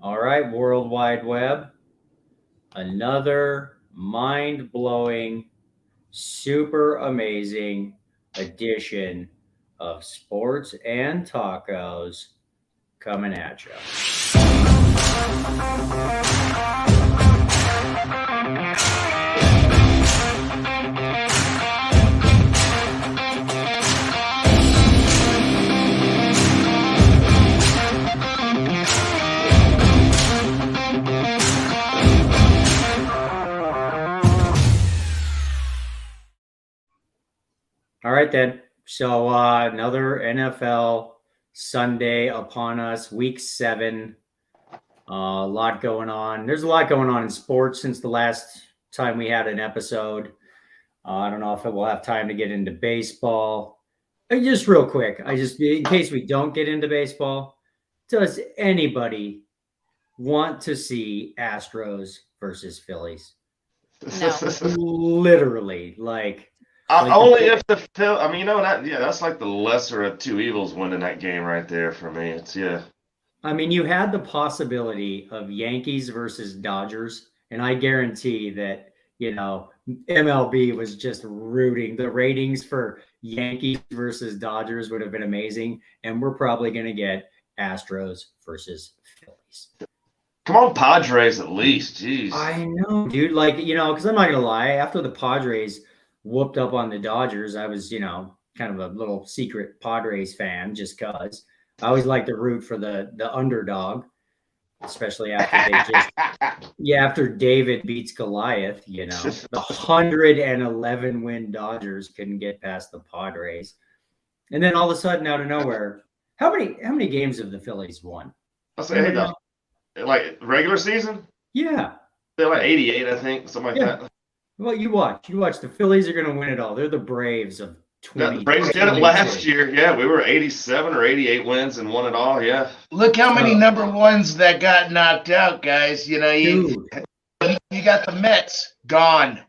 All right, World Wide Web. Another mind blowing, super amazing edition of Sports and Tacos coming at you. All right, then. So another NFL Sunday upon us, week 7. A lot going on. There's a lot going on in sports since the last time we had an episode. I don't know if we'll have time to get into baseball. Just real quick, in case we don't get into baseball, does anybody want to see Astros versus Phillies? No. Literally, like only if the Phil. I mean, that's like the lesser of two evils winning that game right there for me. I mean, you had the possibility of Yankees versus Dodgers, and I guarantee that MLB was just rooting. The ratings for Yankees versus Dodgers would have been amazing, and we're probably going to get Astros versus Phillies. Come on, Padres at least. Jeez. I know, dude. Because I'm not going to lie. After the Padres whooped up on the Dodgers, I was, kind of a little secret Padres fan just because. I always like to root for the underdog, especially after David beats Goliath. The 111 win Dodgers couldn't get past the Padres, and then all of a sudden, out of nowhere, how many games have the Phillies won? I'll say, like regular season. Yeah, they're like 88, I think, something like that. Well, you watch. The Phillies are going to win it all. They're the Braves of 20. The Braves did it last year. Yeah, we were 87 or 88 wins and won it all. Yeah. Look how many number ones that got knocked out, guys. You got the Mets gone.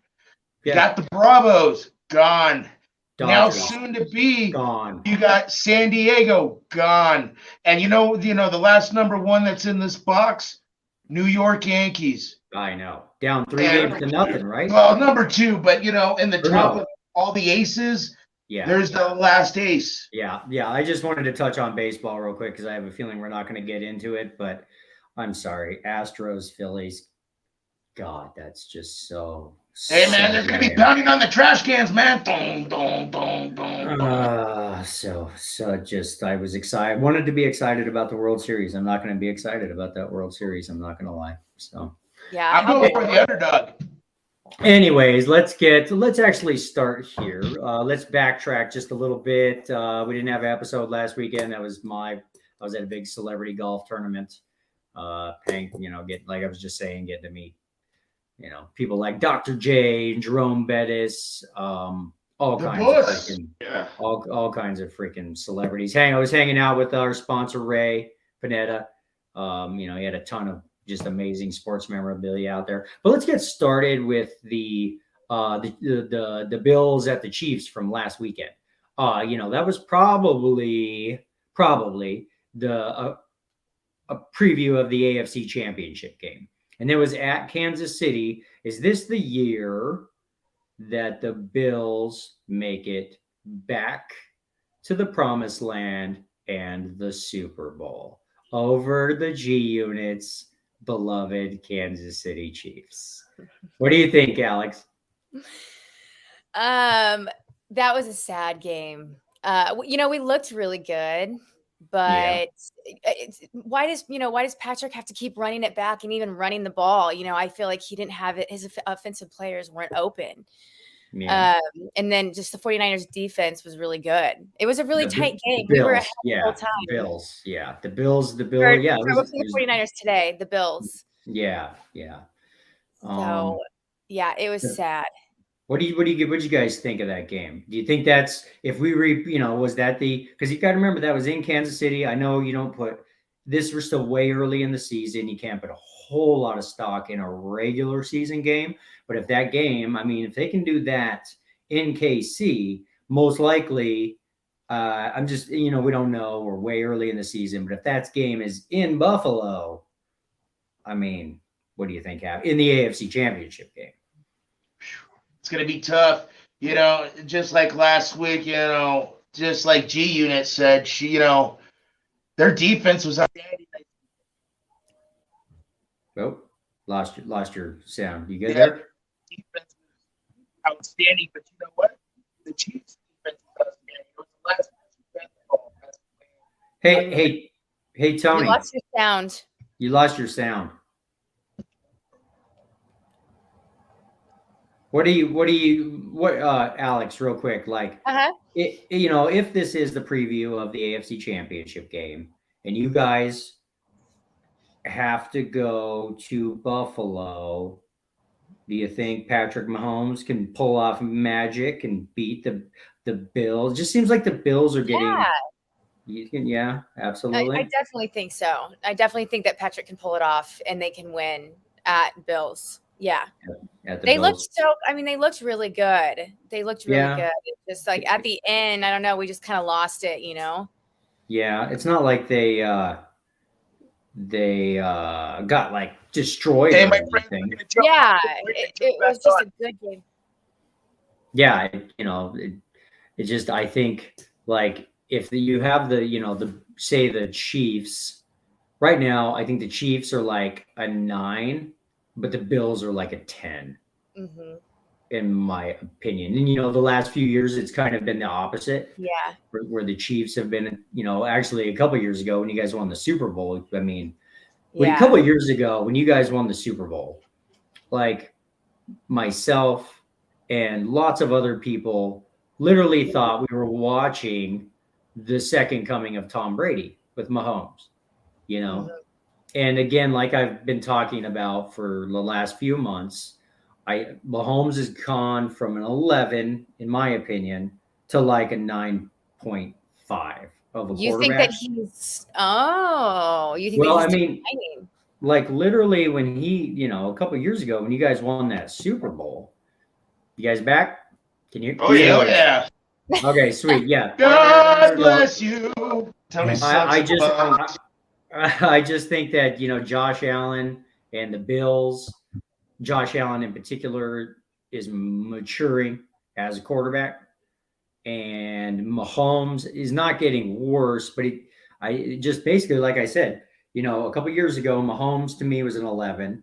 You got the Bravos gone. Dodgers. Now soon to be gone. You got San Diego gone. And the last number one that's in this box, New York Yankees. I know. Down 3 games to nothing, right? Well, number 2, but in the top of all the aces, there's the last ace. Yeah. I just wanted to touch on baseball real quick because I have a feeling we're not going to get into it, but I'm sorry. Astros, Phillies. God, that's just so. Hey, man, they're going to be pounding on the trash cans, man. Dong, dong, dong, dong. I was excited. Wanted to be excited about the World Series. I'm not going to be excited about that World Series. I'm not going to lie. So. Yeah, I'm going for the underdog. Anyways, let's actually start here. Let's backtrack just a little bit. We didn't have an episode last weekend. I was at a big celebrity golf tournament. Getting to meet, people like Dr. J, Jerome Bettis, all kinds of freaking celebrities. I was hanging out with our sponsor Ray Panetta. He had a ton of just amazing sports memorabilia out there. But let's get started with the Bills at the Chiefs from last weekend. That was probably a preview of the AFC Championship game. And it was at Kansas City. Is this the year that the Bills make it back to the promised land and the Super Bowl over the G Unit's beloved Kansas City Chiefs? What do you think, Alex? That was a sad game. We looked really good, but why does Patrick have to keep running it back and even running the ball? I feel like he didn't have it. His offensive players weren't open. Yeah. And then just the 49ers defense was really good. It was a really tight game. Bills, we were ahead the whole time. Bills. The Bills. It was the 49ers today, the Bills. Yeah. So, it was sad. What do you guys think of that game? Do you think that's, if we was that because you got to remember that was in Kansas City. I know you don't we're still way early in the season. You can't put a whole lot of stock in a regular season game. But if that game, if they can do that in KC, most likely, I'm just, we don't know. We're way early in the season. But if that game is in Buffalo, I mean, what do you think happened in the AFC Championship game? It's going to be tough. Just like last week, just like G Unit said, their defense was outstanding. Oh, lost your sound. You good Yeah. there? Defense was outstanding, but you know what? The Chiefs defense was outstanding. It was the last Hey, Tony. You lost your sound. You lost your sound. Alex, real quick, like, if this is the preview of the AFC Championship game and you guys have to go to Buffalo, do you think Patrick Mahomes can pull off magic and beat the Bills? It just seems like the Bills are getting. Yeah, absolutely. I definitely think so. I definitely think that Patrick can pull it off and they can win at Bills. Yeah. They looked really good. They looked really good. It's just like at the end, I don't know, we just kind of lost it, Yeah, it's not like they got like destroyed or anything. Yeah, it was just a good game. Yeah, it just, I think, like, if you have the Chiefs right now, I think the Chiefs are like a 9, but the Bills are like a 10, in my opinion. And the last few years, it's kind of been the opposite. Yeah, where the Chiefs have been. Actually, a couple of years ago when you guys won the Super Bowl. I mean, a couple of years ago when you guys won the Super Bowl, like myself and lots of other people literally thought we were watching the second coming of Tom Brady with Mahomes, And again, like I've been talking about for the last few months, Mahomes has gone from an 11, in my opinion, to like a 9.5 of a quarterback. You think that he's? Oh, you think? Well, that he's I mean, like literally when he, a couple of years ago when you guys won that Super Bowl, you guys back? Can you? Oh yeah. Okay, sweet. Yeah. God bless you. I just think that, Josh Allen and the Bills, Josh Allen in particular, is maturing as a quarterback, and Mahomes is not getting worse, but I just basically, like I said, a couple of years ago, Mahomes to me was an 11.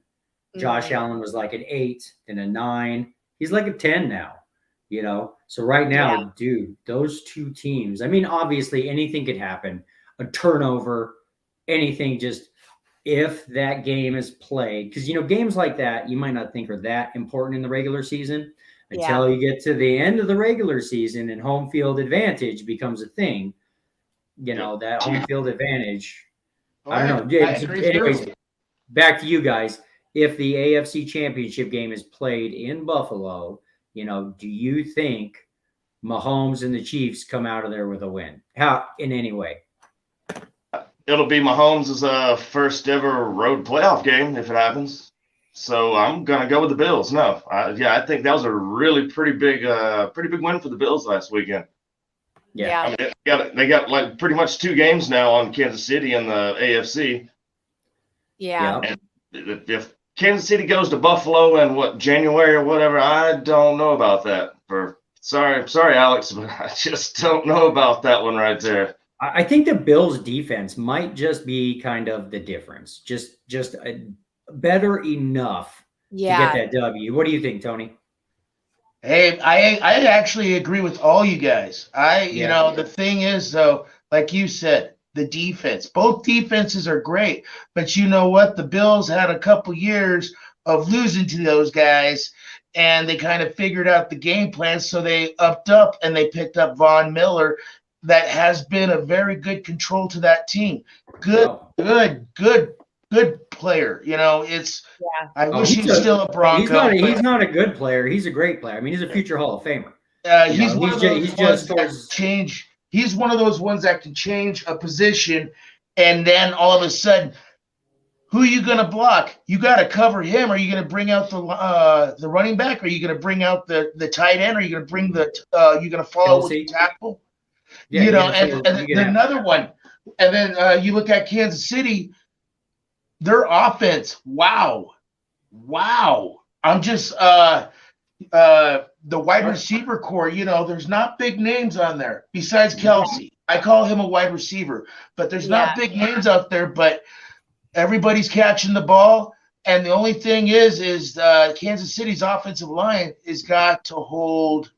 Josh Allen was like an 8 and a 9. He's like a 10 now. So right now, dude, those two teams, I mean, obviously anything could happen, a turnover, anything, just if that game is played, because, games like that, you might not think are that important in the regular season until you get to the end of the regular season and home field advantage becomes a thing, that home field advantage. I don't know. Anyways, back to you guys. If the AFC Championship game is played in Buffalo, do you think Mahomes and the Chiefs come out of there with a win? How, in any way? It'll be Mahomes' first ever road playoff game if it happens. So I'm gonna go with the Bills. No, I think that was a really pretty big win for the Bills last weekend. Yeah, I mean, they got like pretty much 2 games now on Kansas City in the AFC. Yeah. And if Kansas City goes to Buffalo in January or whatever, I don't know about that. Sorry, Alex, but I just don't know about that one right there. I think the Bills' defense might just be kind of the difference, just better enough to get that W. What do you think, Tony? Hey, I actually agree with all you guys. The thing is, though, like you said, the defense. Both defenses are great, but you know what? The Bills had a couple years of losing to those guys, and they kind of figured out the game plan, so they upped up and they picked up Von Miller. That has been a very good control to that team. Good player. I wish he was still a Bronco. He's not a good player. He's a great player. I mean, he's a future Hall of Famer. He's one of those ones that change. He's one of those ones that can change a position, and then all of a sudden, who are you going to block? You got to cover him. Are you going to bring out the running back? Are you going to bring out the tight end? Are you going to bring you're going to follow with the tackle? And another one. And then you look at Kansas City. their offense, wow. I'm just the wide receiver core, there's not big names on there besides Kelsey. I call him a wide receiver, but there's not big names out there, but everybody's catching the ball. And the only thing is Kansas City's offensive line has got to hold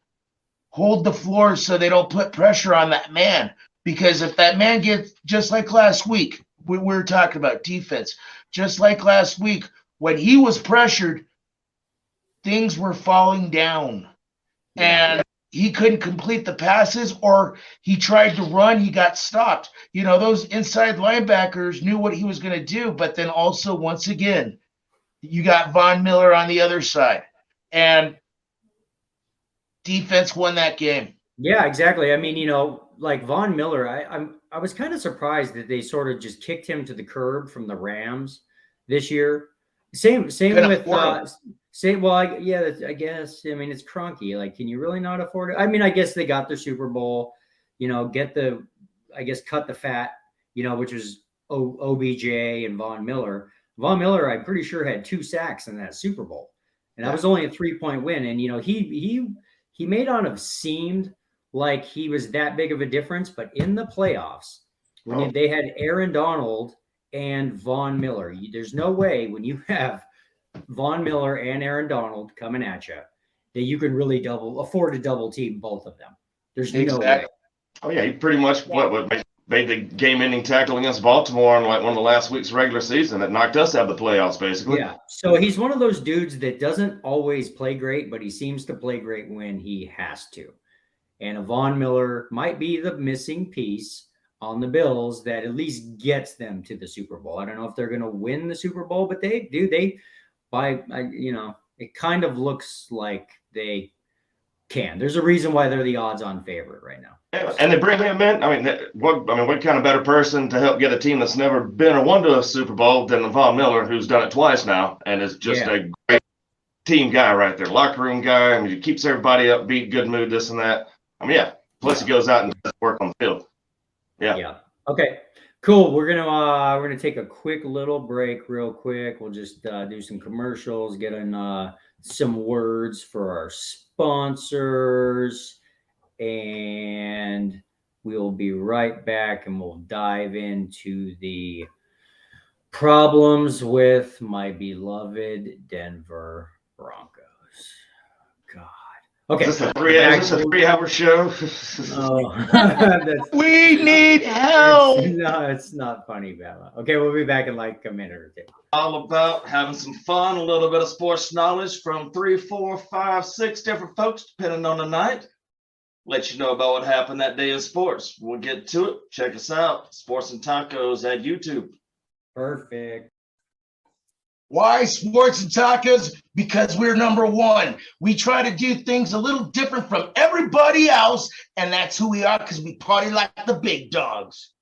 the floor so they don't put pressure on that man. Because if that man gets, just like last week, we were talking about defense, just like last week, when he was pressured, things were falling down. And he couldn't complete the passes, or he tried to run, he got stopped. Those inside linebackers knew what he was going to do, but then also, once again, you got Von Miller on the other side. And defense won that game. Yeah, exactly. I mean, like Von Miller, I was kind of surprised that they sort of just kicked him to the curb from the Rams this year. Same with I guess. I mean, it's Kroenke. Like, can you really not afford it? I mean, I guess they got their Super Bowl, cut the fat, which was OBJ and Von Miller. Von Miller, I'm pretty sure, had 2 sacks in that Super Bowl. And that was only a 3-point win. And, he may not have seemed like he was that big of a difference, but in the playoffs, when they had Aaron Donald and Von Miller, there's no way when you have Von Miller and Aaron Donald coming at you that you can really afford to double team both of them. There's no way. Oh yeah, he pretty much made the game-ending tackle against Baltimore in like one of the last week's regular season that knocked us out of the playoffs, basically. Yeah. So he's one of those dudes that doesn't always play great, but he seems to play great when he has to. And Von Miller might be the missing piece on the Bills that at least gets them to the Super Bowl. I don't know if they're going to win the Super Bowl, but it kind of looks like they can. There's a reason why they're the odds-on favorite right now. Yeah, and they bring him in. What kind of better person to help get a team that's never been or won to a Super Bowl than Von Miller, who's done it twice now and is just a great team guy right there, locker room guy. I mean, he keeps everybody upbeat, good mood, this and that. Plus he goes out and does work on the field. Yeah. Okay. Cool. We're gonna take a quick little break, real quick. We'll just do some commercials, get in some words for our sponsors, and we'll be right back. And we'll dive into the problems with my beloved Denver Broncos. God. Okay. Is this a 3-hour show? We need help. No, it's not funny, Bella. Okay, we'll be back in like a minute or two. All about having some fun, a little bit of sports knowledge from 3, 4, 5, 6 different folks, depending on the night. Let you know about what happened that day in sports. We'll get to it. Check us out. Sports and Tacos at YouTube. Perfect. Why Sports and Tacos? Because we're number one. We try to do things a little different from everybody else, and that's who we are, because we party like the big dogs.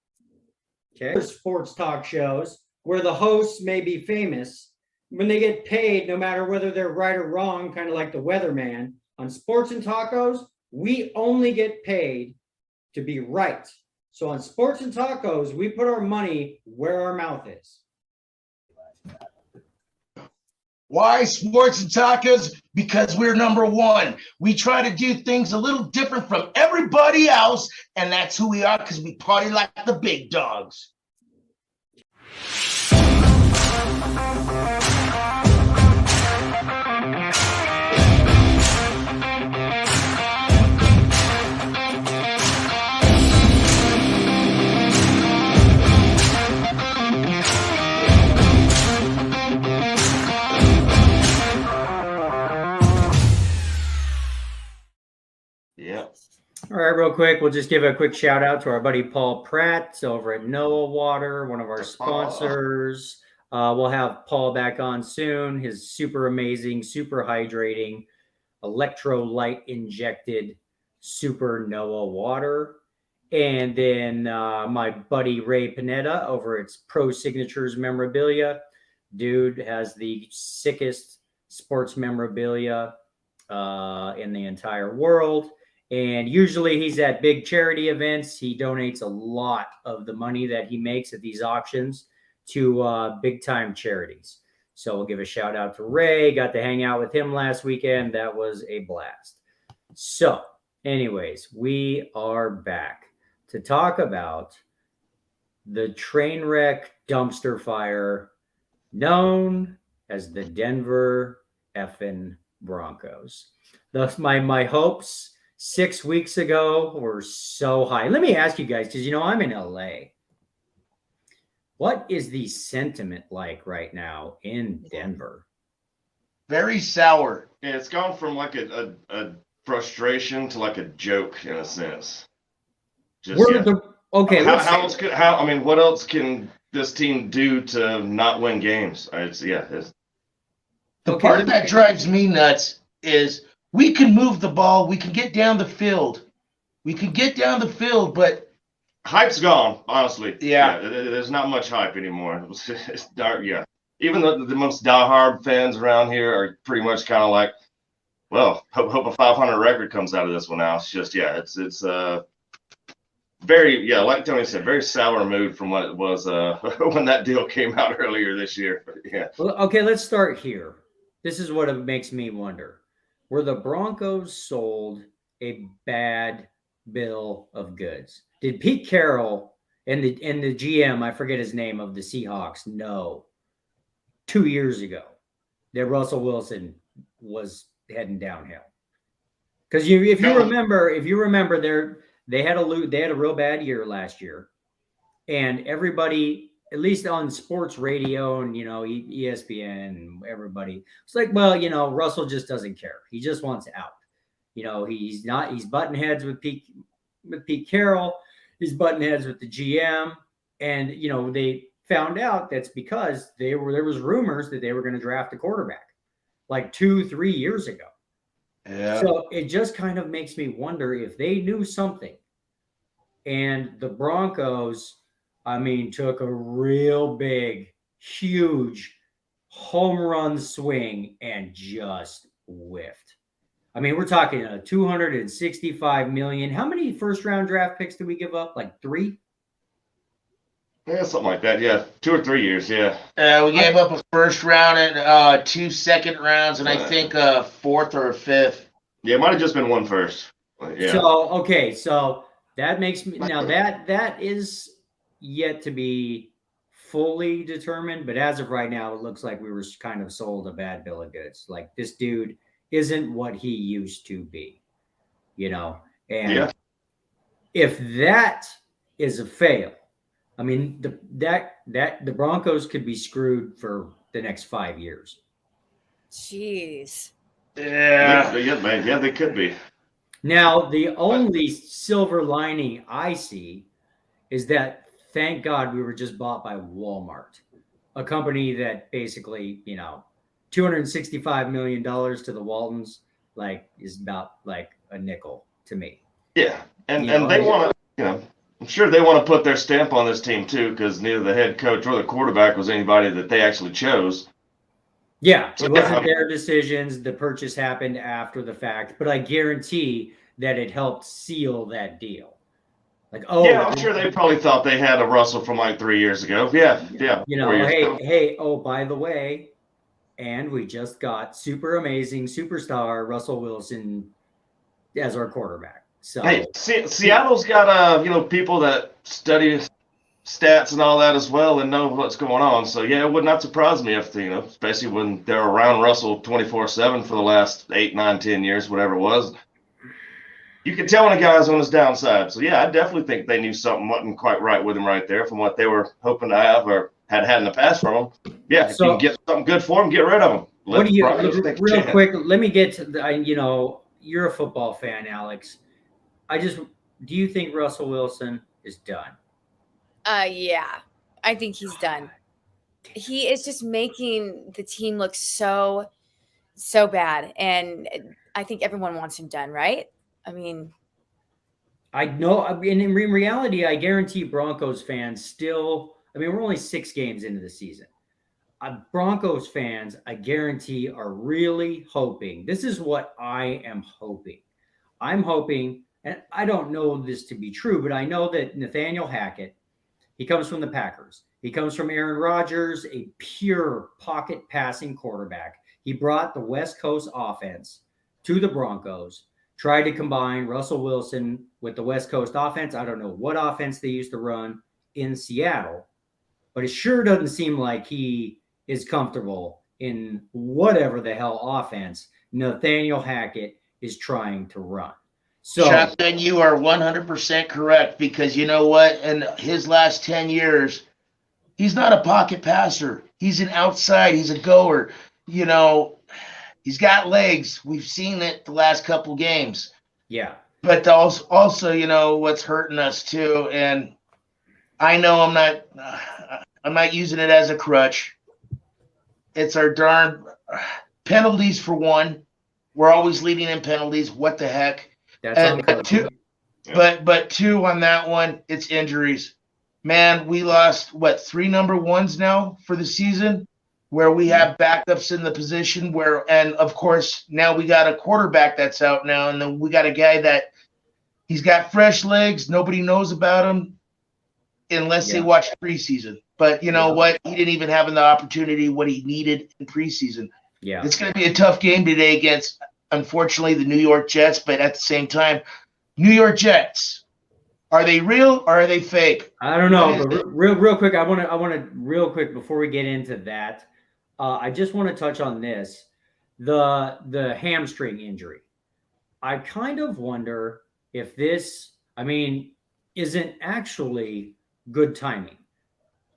Okay. Sports talk shows where the hosts may be famous, when they get paid, no matter whether they're right or wrong, kind of like the weatherman. On Sports and Tacos, we only get paid to be right. So on Sports and Tacos, we put our money where our mouth is. Why Sports and Tacos? Because we're number one. We try to do things a little different from everybody else, and that's who we are, because we party like the big dogs. All right, real quick, we'll just give a quick shout out to our buddy Paul Pratt over at Noah Water, one of our sponsors. We'll have Paul back on soon. His super amazing, super hydrating, electrolyte injected super Noah Water. And then my buddy Ray Pineda over at Pro Signatures Memorabilia. Dude has the sickest sports memorabilia in the entire world. And usually he's at big charity events. He donates a lot of the money that he makes at these auctions to big time charities. So we'll give a shout out to Ray. Got to hang out with him last weekend. That was a blast. So, anyways, we are back to talk about the train wreck dumpster fire known as the Denver effing Broncos. My hopes 6 weeks ago were so high. Let me ask you guys, because I'm in LA. What is the sentiment like right now in Denver? Very sour. Yeah, it's gone from like a frustration to like a joke in a sense. Okay. What else can this team do to not win games? The part that drives me nuts is we can move the ball, we can get down the field. But hype's gone, honestly. Yeah. There's not much hype anymore. It's dark, yeah. Even the most diehard fans around here are pretty much kind of like, well, hope a 500 record comes out of this one now. It's just, it's very, like Tony said, very sour mood from what it was when that deal came out earlier this year. But, yeah. Well, okay, let's start here. This is what it makes me wonder. Were the Broncos sold a bad bill of goods? Did Pete Carroll and the GM, I forget his name, of the Seahawks, know 2 years ago that Russell Wilson was heading downhill? Because if you remember, they had a real bad year last year, and everybody, at least on sports radio and ESPN and everybody, it's like, well, Russell just doesn't care. He just wants out. He's butting heads with Pete Carroll. He's butting heads with the GM, and they found out that's because there was rumors that they were going to draft a quarterback like 2-3 years ago. Yeah. So it just kind of makes me wonder if they knew something, and the Broncos, took a real big, huge home run swing and just whiffed. We're talking a $265 million. How many first round draft picks did we give up? Like 3? Yeah, something like that. Yeah, 2 or 3 years. Yeah. We gave up a first round and 2 second rounds, and I think a 4th or a 5th. Yeah, it might have just been 1 first. Yeah. So that makes me now that is yet to be fully determined, but as of right now, it looks like we were kind of sold a bad bill of goods. Like, this dude isn't what he used to be, and if that is a fail, the Broncos could be screwed for the next 5 years. Jeez. Yeah. They could be. Now, the only silver lining I see is that, thank God, we were just bought by Walmart, a company that basically, $265 million to the Waltons, is about like a nickel to me. Yeah, and they want to, I'm sure they want to put their stamp on this team too, because neither the head coach or the quarterback was anybody that they actually chose. Yeah, it wasn't their decisions. The purchase happened after the fact, but I guarantee that it helped seal that deal. I'm sure they probably thought they had a Russell from like 3 years ago. Yeah. Hey, by the way, and we just got super amazing superstar Russell Wilson as our quarterback. So hey, Seattle's got people that study stats and all that as well and know what's going on. So yeah, it would not surprise me if especially when they're around Russell 24/7 for the last 8, 9, 10 years, whatever it was. You can tell when a guy's on his downside. So yeah, I definitely think they knew something wasn't quite right with him right there from what they were hoping to have or had in the past from him. Yeah, if you can get something good for him, get rid of him. What do you real quick? Let me get to you're a football fan, Alex. Do you think Russell Wilson is done? Yeah, I think he's done. He is just making the team look so bad, and I think everyone wants him done, right? I know. In reality, I guarantee Broncos fans still. We're only 6 games into the season. Broncos fans, I guarantee, are really hoping. This is what I am hoping. I'm hoping, and I don't know this to be true, but I know that Nathaniel Hackett, he comes from the Packers, He comes from Aaron Rodgers, a pure pocket passing quarterback. He brought the West Coast offense to the Broncos, tried to combine Russell Wilson with the West Coast offense. I don't know what offense they used to run in Seattle, but it sure doesn't seem like he is comfortable in whatever the hell offense Nathaniel Hackett is trying to run. So, Shotgun, you are 100% correct, because you know what? In his last 10 years, he's not a pocket passer. He's an outside. He's a goer. You know, he's got legs. We've seen it the last couple games. yeah. But also, you know, what's hurting us too, and I know I'm not using it as a crutch. It's our darn penalties for one. We're always leading in penalties. What the heck? That's And two, but two on that one, it's injuries. Man, we lost 3 number ones now for the season, where we have backups in the position where, and of course now we got a quarterback that's out now, and then we got a guy that he's got fresh legs. Nobody knows about him unless they watch preseason. But you know what? He didn't even have the opportunity what he needed in preseason. Yeah, It's going to be a tough game today against, unfortunately, the New York Jets. But at the same time, New York Jets, are they real or are they fake? I don't know, but real quick, I want to real quick before we get into that, I just want to touch on this, the hamstring injury. I kind of wonder if this, isn't actually good timing.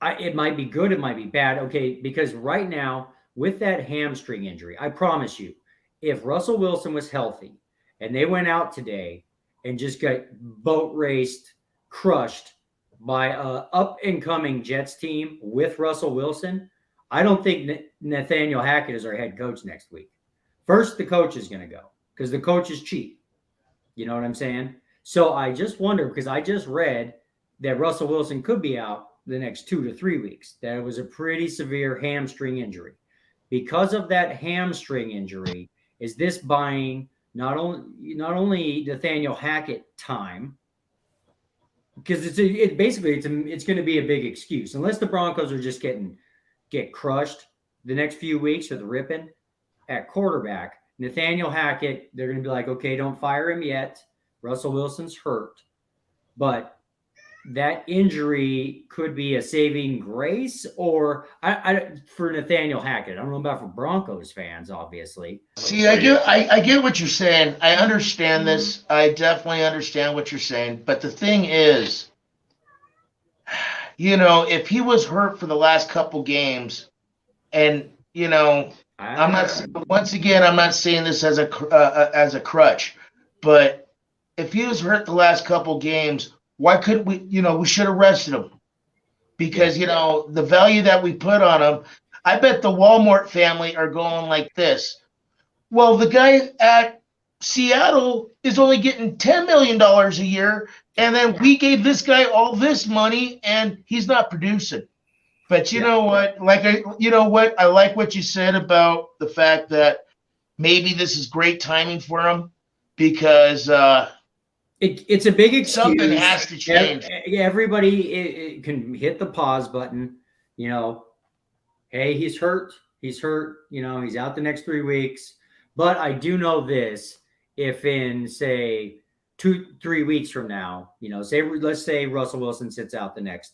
It might be good, it might be bad. Okay, because right now with that hamstring injury, I promise you, if Russell Wilson was healthy and they went out today and just got boat raced, crushed by a up and coming Jets team with Russell Wilson, I don't think Nathaniel Hackett is our head coach next week. First, the coach is going to go because the coach is cheap. You know what I'm saying? So I just wonder, because I just read that Russell Wilson could be out the next 2 to 3 weeks. That it was a pretty severe hamstring injury. Because of that hamstring injury, is this buying not only Nathaniel Hackett time, because it's going to be a big excuse unless the Broncos are just get crushed the next few weeks with ripping at quarterback. Nathaniel Hackett, they're going to be like, okay, don't fire him yet. Russell Wilson's hurt, but that injury could be a saving grace, or for Nathaniel Hackett. I don't know about for Broncos fans, obviously. See, I get what you're saying. I understand this. I definitely understand what you're saying. But the thing is, you know, if he was hurt for the last couple games, and you know, I'm not saying this as a crutch, but if he was hurt the last couple games, why couldn't we? You know, we should have rested him, because you know the value that we put on him. I bet the Walmart family are going like this. Well, the guy at Seattle is only getting $10 million a year, and then we gave this guy all this money, and he's not producing. But you know what? I like what you said about the fact that maybe this is great timing for him, because it's a big excuse. Something has to change. Everybody can hit the pause button. You know, hey, he's hurt. He's hurt. You know, he's out the next 3 weeks. But I do know this: if in say 2-3 weeks from now, you know, let's say Russell Wilson sits out the next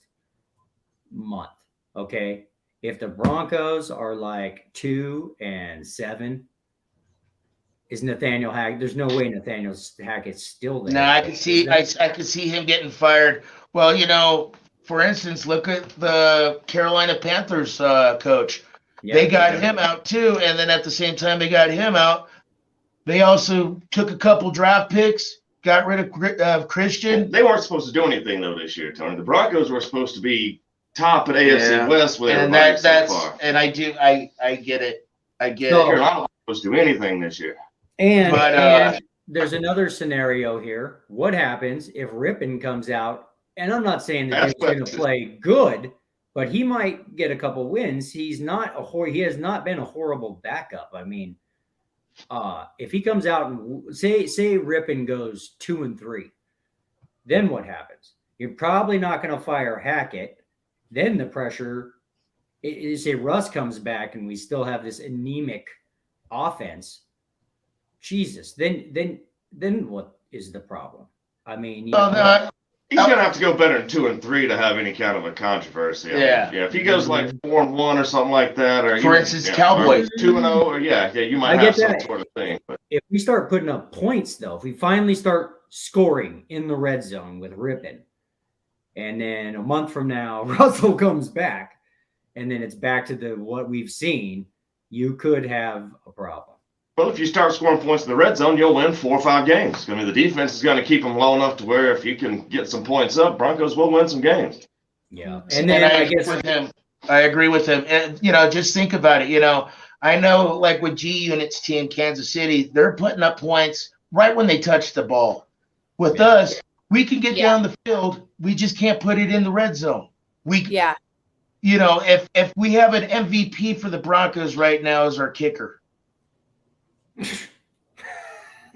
month. Okay, if the Broncos are like 2-7. Is Nathaniel Hackett? There's no way Nathaniel Hackett's still there. No, I can see him getting fired. Well, you know, for instance, look at the Carolina Panthers coach. Yeah, they got him out too, and then at the same time they got him out, they also took a couple draft picks, got rid of Christian. They weren't supposed to do anything though this year, Tony. The Broncos were supposed to be top at AFC West with everybody so far. And I get it. I get it. Carolina wasn't supposed to do anything this year. And there's another scenario here. What happens if Rippon comes out? And I'm not saying that he's going to play good, but he might get a couple wins. He has not been a horrible backup. I mean, if he comes out and say Rippon goes 2-3, then what happens? You're probably not going to fire Hackett. then the pressure. Say Russ comes back and we still have this anemic offense. Jesus, then what is the problem? I mean, he's gonna have to go better than 2 and 3 to have any kind of a controversy. Yeah. If he goes like 4 and 1 or something like that, or for instance, Cowboys 2 and 0, or you might have some sort of thing. But if we start putting up points, though, if we finally start scoring in the red zone with Rippon, and then a month from now Russell comes back, and then it's back to what we've seen, you could have a problem. Well, if you start scoring points in the red zone, you'll win 4 or 5 games. I mean, the defense is going to keep them low enough to where if you can get some points up, Broncos will win some games. Yeah, and then I guess with him, I agree with him. And just think about it. I know, like with G Unit's team, Kansas City, they're putting up points right when they touch the ball. With us, we can get down the field, we just can't put it in the red zone. If we have an MVP for the Broncos right now as our kicker.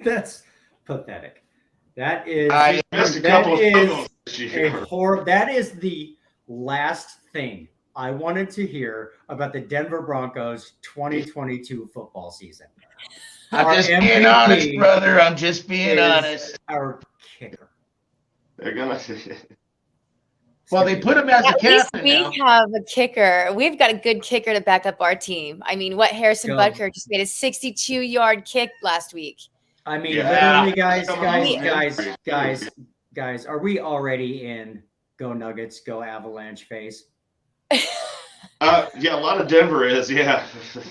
That's pathetic. That is I missed a couple of field this year. That is the last thing I wanted to hear about the Denver Broncos 2022 football season. I'm just being honest, brother. I'm just being honest. Our kicker. They're gonna. Well, they put him as a captain. We have a kicker. We've got a good kicker to back up our team. I mean, Harrison Butker just made a 62-yard kick last week. I mean, literally, guys, are we already in go Nuggets, go Avalanche phase? A lot of Denver is,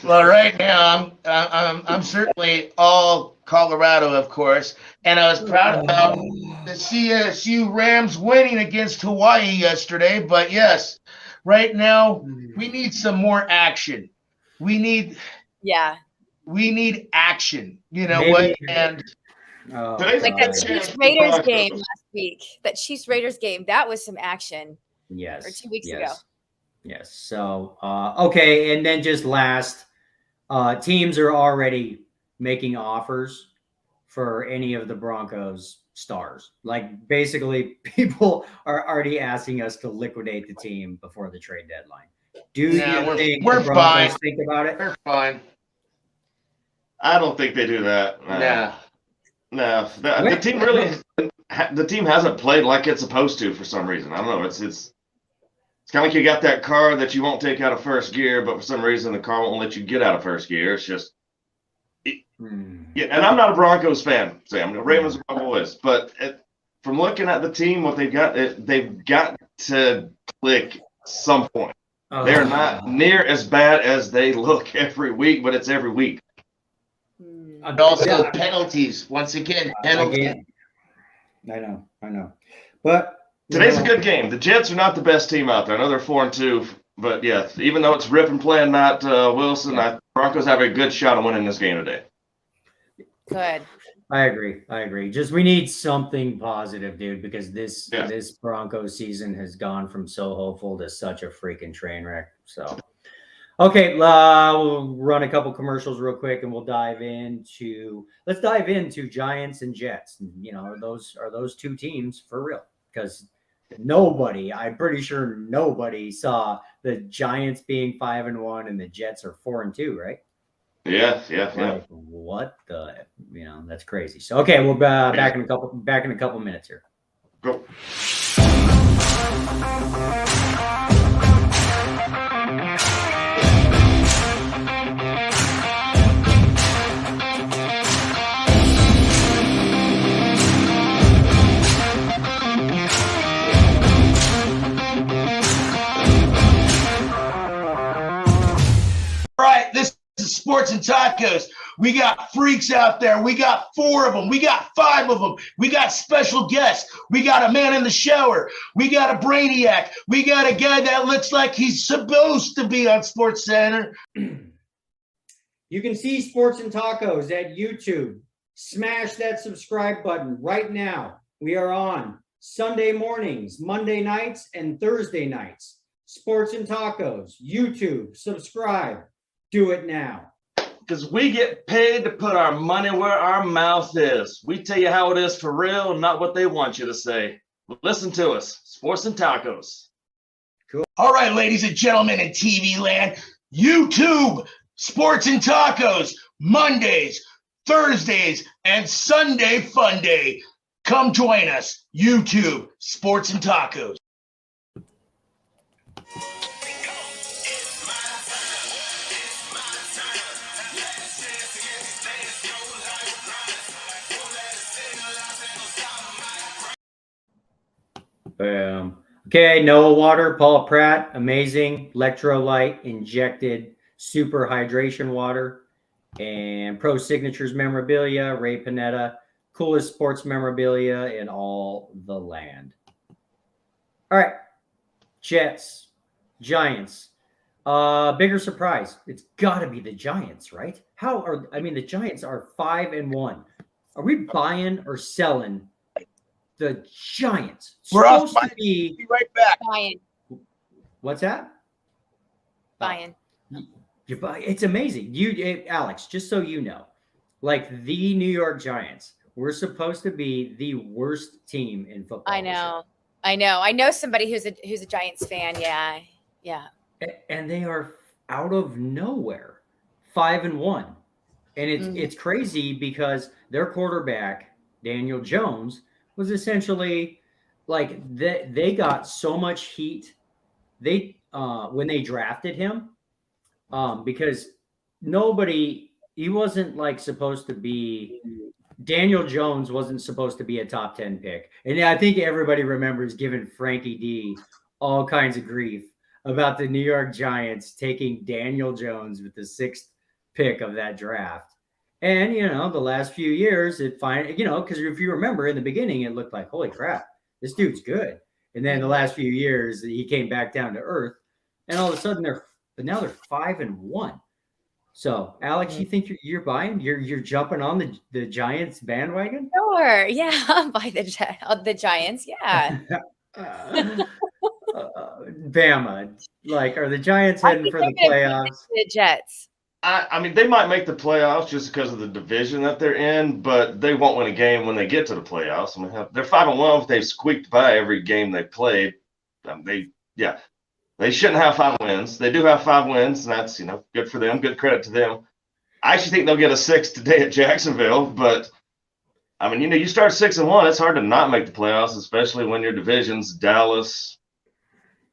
Well, right now I'm certainly all Colorado, of course, and I was proud about the CSU Rams winning against Hawaii yesterday. But yes, right now we need some more action. We need action. You know what? And like that Chiefs Raiders game last week. That Chiefs Raiders game, that was some action. Yes. Or 2 weeks ago. Yes. So, okay. And then just last, teams are already making offers for any of the Broncos stars. Like basically people are already asking us to liquidate the team before the trade deadline. Do you think we're the Broncos fine. think about it? We're fine. I don't think they do that. No. The team the team hasn't played like it's supposed to for some reason. I don't know. It's kind of like you got that car that you won't take out of first gear, but for some reason the car won't let you get out of first gear. It's just, and I'm not a Broncos fan, Sam. The Ravens are my boys, but from looking at the team, what they've got to click some point. They're not near as bad as they look every week, but it's every week. And also penalties. Once again, penalties. I know. But today's a good game. The Jets are not the best team out there. I know they're 4-2, but yeah, even though it's Rippon playing, not Wilson, Broncos have a good shot of winning this game today. Good. I agree. Just we need something positive, dude, because this Broncos season has gone from so hopeful to such a freaking train wreck. So, okay, we'll run a couple commercials real quick, and let's dive into Giants and Jets. Are those two teams for real? Because I'm pretty sure nobody saw the Giants being 5-1 and the Jets are 4-2, right? Yeah. Like, what the? That's crazy. So okay, we'll back in a couple minutes here. Go. This is Sports and Tacos. We got freaks out there. We got 4 of them. We got 5 of them. We got special guests. We got a man in the shower. We got a brainiac. We got a guy that looks like he's supposed to be on Sports Center. You can see Sports and Tacos at YouTube. Smash that subscribe button right now. We are on Sunday mornings, Monday nights, and Thursday nights. Sports and Tacos, YouTube, subscribe. Do it now. Because we get paid to put our money where our mouth is. We tell you how it is for real, not what they want you to say. Listen to us. Sports and Tacos. All right, ladies and gentlemen in TV land, YouTube Sports and Tacos, Mondays, Thursdays, and Sunday Fun Day. Come join us, YouTube Sports and Tacos. Boom. Okay, Noah Water, Paul Pratt, amazing electrolyte injected super hydration water, and Pro Signatures memorabilia, Ray Panetta, coolest sports memorabilia in all the land. All right, Jets, Giants. Bigger surprise. It's got to be the Giants, right? The Giants are 5-1. Are we buying or selling the Giants? We're off. Supposed to be right back. Buying. What's that? Buying. It's amazing. Alex, just so you know, like the New York Giants, we're supposed to be the worst team in football. I know somebody who's a Giants fan. Yeah. And they are out of nowhere, 5-1. And it's crazy because their quarterback, Daniel Jones, was essentially like they got so much heat. When they drafted him, because he wasn't like supposed to be. Daniel Jones wasn't supposed to be a top 10 pick. And I think everybody remembers giving Frankie D all kinds of grief about the New York Giants taking Daniel Jones with the 6th pick of that draft. And, the last few years, because if you remember in the beginning, it looked like, holy crap, this dude's good. And then the last few years, he came back down to earth. And all of a sudden, they're 5-1. So, Alex, you think you're buying? You're jumping on the Giants bandwagon? Sure. Yeah, I'll buy the Giants. Yeah. Bama, are the Giants heading for the playoffs? The Jets. I mean, they might make the playoffs just because of the division that they're in, but they won't win a game when they get to the playoffs. I mean, they're 5-1 if they've squeaked by every game they played. They shouldn't have 5 wins. They do have 5 wins, and that's, good for them. Good credit to them. I actually think they'll get a 6 today at Jacksonville, but I mean, you start 6-1, it's hard to not make the playoffs, especially when your division's Dallas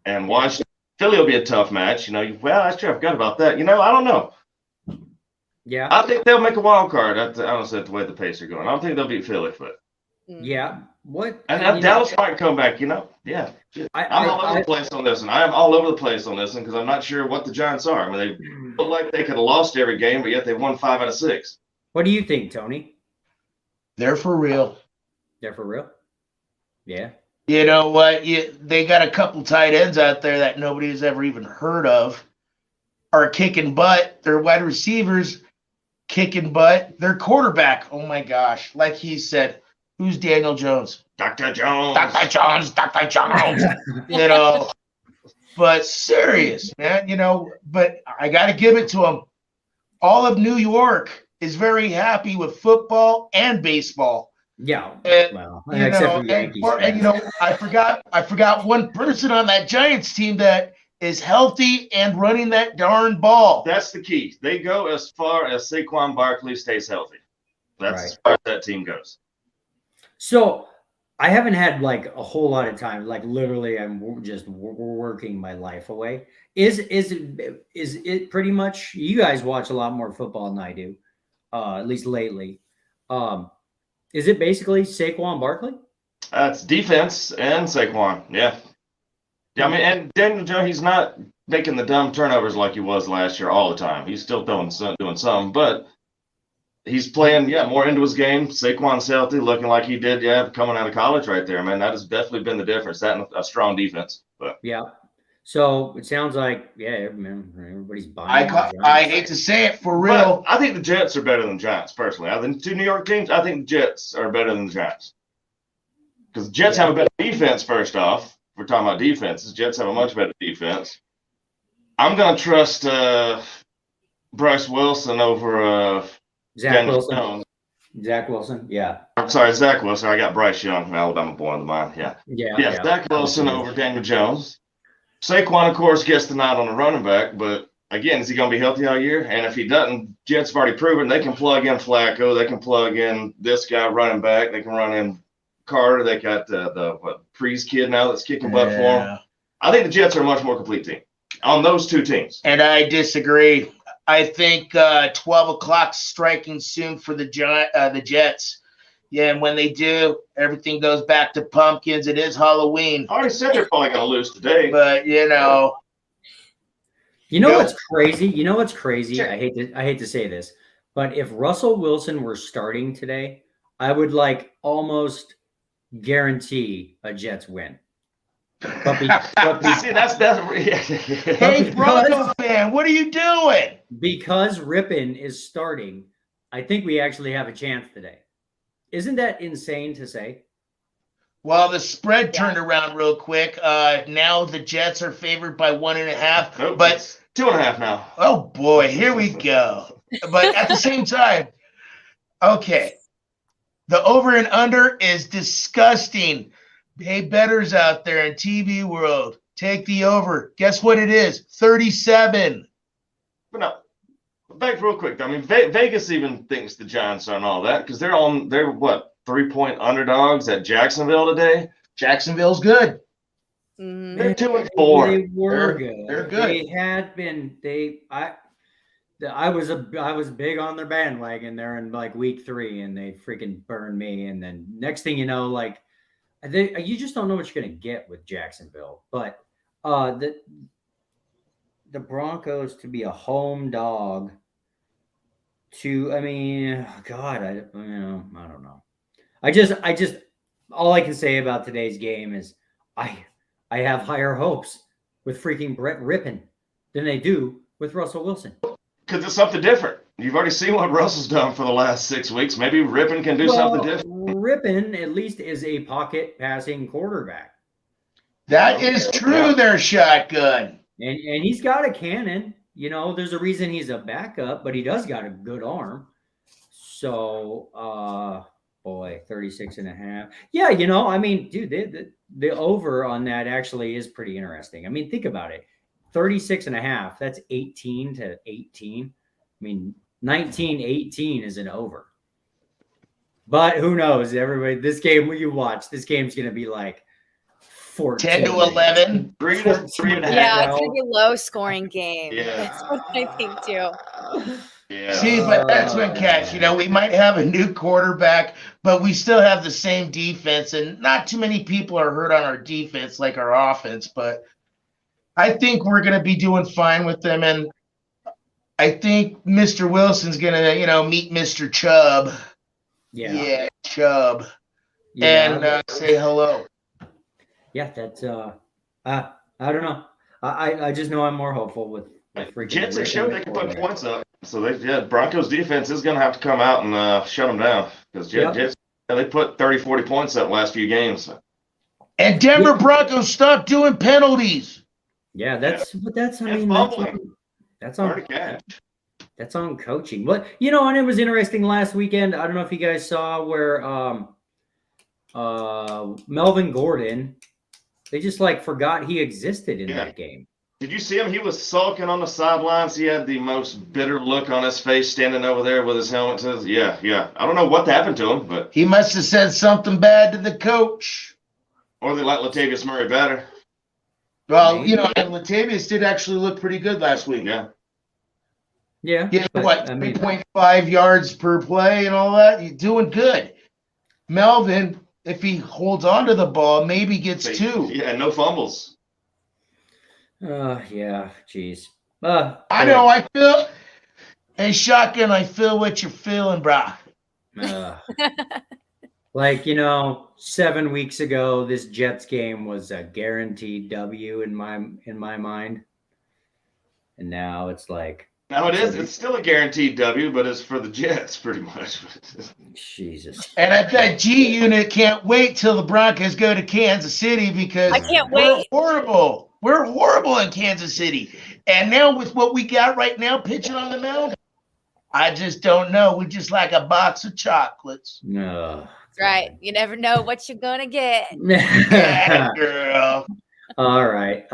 and Washington. Philly will be a tough match. Well, that's true. I forgot about that. I don't know. Yeah. I think they'll make a wild card. Honestly, the way the pace are going. I don't think they'll beat Philly, but yeah. What? And Dallas might come back, Yeah. I'm all over the place on this one. I am all over the place on this one because I'm not sure what the Giants are. I mean, they look like they could have lost every game, but yet they won 5 out of 6. What do you think, Tony? They're for real. They're for real? Yeah. You know what? They got a couple tight ends out there that nobody's ever even heard of are kicking butt. Their wide receivers kicking butt. Their quarterback, oh my gosh, like he said, who's Daniel Jones? Dr. Jones. Dr. Jones, Dr. Jones. But serious, man, but I got to give it to him. All of New York is very happy with football and baseball. Yeah. And, except for Yankees. I forgot one person on that Giants team that is healthy and running that darn ball. That's the key. They go as far as Saquon Barkley stays healthy. That's right. As far as that team goes. So I haven't had a whole lot of time. Literally, I'm just working my life away. Is it pretty much? You guys watch a lot more football than I do, at least lately. Is it basically Saquon Barkley? It's defense and Saquon. Yeah. I mean, and Daniel Jones, he's not making the dumb turnovers like he was last year all the time. He's still doing some, but he's playing, more into his game. Saquon's healthy, looking like he did, coming out of college right there, man. That has definitely been the difference, that and a strong defense. But yeah. So it sounds like, everybody's buying. I hate to say it, for real. But I think the Jets are better than the Giants, personally. Out of the 2 New York teams, I think the Jets are better than the Giants. Because the Jets have a better defense, first off. We're talking about defenses. Jets have a much better defense. I'm going to trust Bryce Wilson over Zach Wilson. Zach Wilson, yeah. I'm sorry, Zach Wilson. I got Bryce Young, Alabama boy in the mind. Yeah. Zach Wilson over Daniel Jones. Saquon, of course, gets the nod on the running back, but again, is he going to be healthy all year? And if he doesn't, Jets have already proven they can plug in Flacco. They can plug in this guy running back. They can run in Carter. They got the Prees kid now that's kicking butt for him. I think the Jets are a much more complete team on those two teams. And I disagree. I think 12 o'clock striking soon for the Jets. Yeah, and when they do, everything goes back to pumpkins. It is Halloween. I already said they're probably going to lose today. But, You know what's crazy? You know what's crazy? Sure. I hate to say this, but if Russell Wilson were starting today, I would almost guarantee a Jets win. But See, that's hey, Bronco fan, what are you doing? Because Rippon is starting, I think we actually have a chance today. Isn't that insane to say? Well, the spread turned around real quick. Now the Jets are favored by 1.5. Nope, But it's 2.5 now. oh boy, here we go. But at the same time, okay, the over and under is disgusting. Hey, bettors out there in TV world, take the over. Guess what it is? 37. But no, back real quick. I mean, Vegas even thinks the Giants aren't all that because they're what, 3-point underdogs at Jacksonville today. Jacksonville's good. Mhm. They're 2-4. They were They're- good. they're good. They had been. I was big on their bandwagon there in week 3, and they freaking burned me. And then next thing you know, you just don't know what you're gonna get with Jacksonville. But the Broncos to be a home dog. I don't know. I just all I can say about today's game is I have higher hopes with freaking Brett Rippon than they do with Russell Wilson. Because it's something different. You've already seen what Russell's done for the last 6 weeks. Maybe Rippon can do something different. Rippon at least is a pocket passing quarterback. That is true, their shotgun. And he's got a cannon. There's a reason he's a backup, but he does got a good arm. So, 36.5. Yeah, dude, the over on that actually is pretty interesting. I mean, think about it. 36.5, that's 18 to 18. 19-18 is an over. But who knows? Everybody, this game when you watch, this game's going to be 14. 10 to 11. 3.5. Yeah, it's gonna be a low scoring game. Yeah. That's what I think too. Yeah. See, but that's when catch. We might have a new quarterback, but we still have the same defense, and not too many people are hurt on our defense like our offense. But I think we're going to be doing fine with them, and I think Mr. Wilson's going to, meet Mr. Chubb. Yeah. Chubb, Yeah. and say hello. Yeah, that's I don't know. I just know I'm more hopeful with freaking Jets have Rippon showed they can put points up. So Broncos defense is going to have to come out and shut them down because Jets they put 30, 40 points up last few games. And Denver Broncos stop doing penalties. Yeah, that's Hard to catch. that's on coaching. But and it was interesting last weekend. I don't know if you guys saw where Melvin Gordon, they just forgot he existed in that game. Did you see him? He was sulking on the sidelines. He had the most bitter look on his face standing over there with his helmet. Yeah. I don't know what happened to him, but He must have said something bad to the coach. or they like Latavius Murray better. Well, Maybe. and Latavius did actually look pretty good last week. Yeah. Yeah. Yeah, but, what, 3.5 yards per play and all that? You're doing good. Melvin, if he holds on to the ball, maybe gets 2. Yeah, no fumbles. Yeah, geez. I know, I feel. Hey, Shotgun, I feel what you're feeling, brah. 7 weeks ago, this Jets game was a guaranteed W in my mind, and now it's Now it is. It's still a guaranteed W, but it's for the Jets pretty much. Jesus. And I bet G Unit can't wait till the Broncos go to Kansas City because I can't we're wait. horrible. We're horrible in Kansas City. And now with what we got right now pitching on the mound, I just don't know. We're just like a box of chocolates. No. Right. You never know what you're gonna get. Yeah, girl. All right.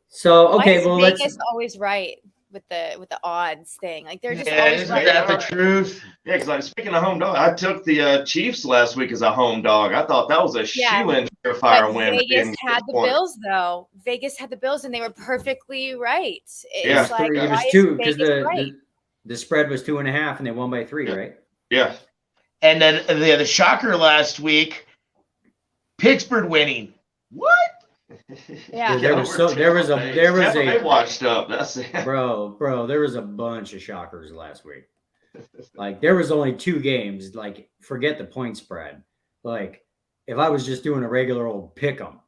So Why okay. is Well, Vegas always right with the odds thing? Like they're just Yeah, always isn't right. that the truth? Yeah, because like speaking of home dog, I took the Chiefs last week as a home dog. I thought that was a Yeah, shoe-in But surefire win. Vegas Didn't had get the point. Bills, though. Vegas had the Bills, and they were perfectly right. Yeah. It's like, it was why is two because Vegas right? the spread was 2.5 and they won by 3, right? Yeah. And then the shocker last week, Pittsburgh winning. What? Yeah. There was Tampa Bay a washed up. That's it. bro, there was a bunch of shockers last week. Like there was only 2 games. Like forget the point spread. Like if I was just doing a regular old pick 'em,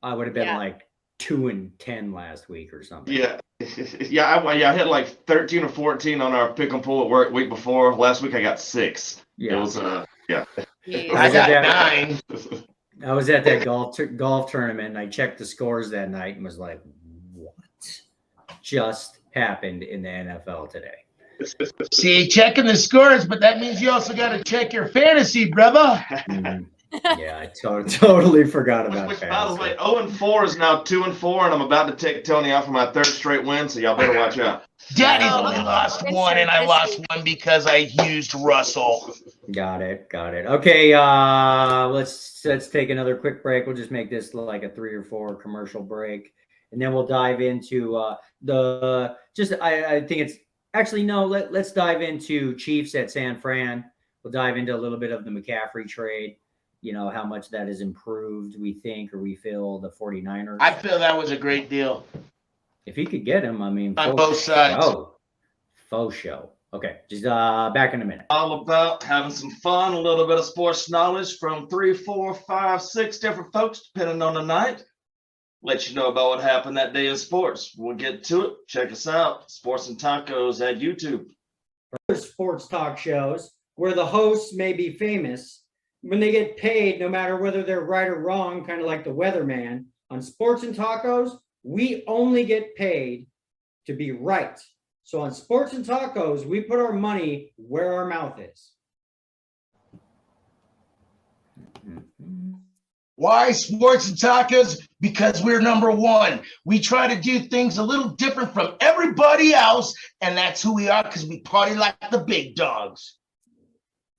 I would have been Yeah. like 2-10 last week or something. Yeah. I hit like 13 or 14 on our pick and pull at work week before. Last week I got 6. Yeah. It was Jeez. I got that- 9. I was at that golf tournament and I checked the scores that night and was like, what just happened in the NFL today? See, checking the scores, but that means you also got to check your fantasy, brother. Mhm. Yeah, I totally forgot about Which, by the fantasy. way, 0-4 is now 2-4, and I'm about to take Tony out for my 3rd straight win, so y'all better watch out. Daddy's Oh, only lost listen, 1, and I lost listen. 1 because I used Russell. Got it. Okay, let's take another quick break. We'll just make this like a 3 or 4 commercial break, and then we'll dive into I think it's actually no. Let's dive into Chiefs at San Fran. We'll dive into a little bit of the McCaffrey trade. You know how much that has improved, we think, or we feel the 49ers. I feel that was a great deal If he could get him, I mean, on both sides. Faux show. Okay, just back in a minute. All about having some fun, a little bit of sports knowledge from 3, 4, 5, 6 different folks, depending on the night. Let you know about what happened that day in sports. We'll get to it. Check us out. Sports and Tacos at YouTube. Sports talk shows where the hosts may be famous, when they get paid, no matter whether they're right or wrong, kind of like the weatherman, on Sports and Tacos, we only get paid to be right. So on Sports and Tacos, we put our money where our mouth is. Why sports and tacos? Because we're number 1. We try to do things a little different from everybody else, and that's who we are because we party like the big dogs.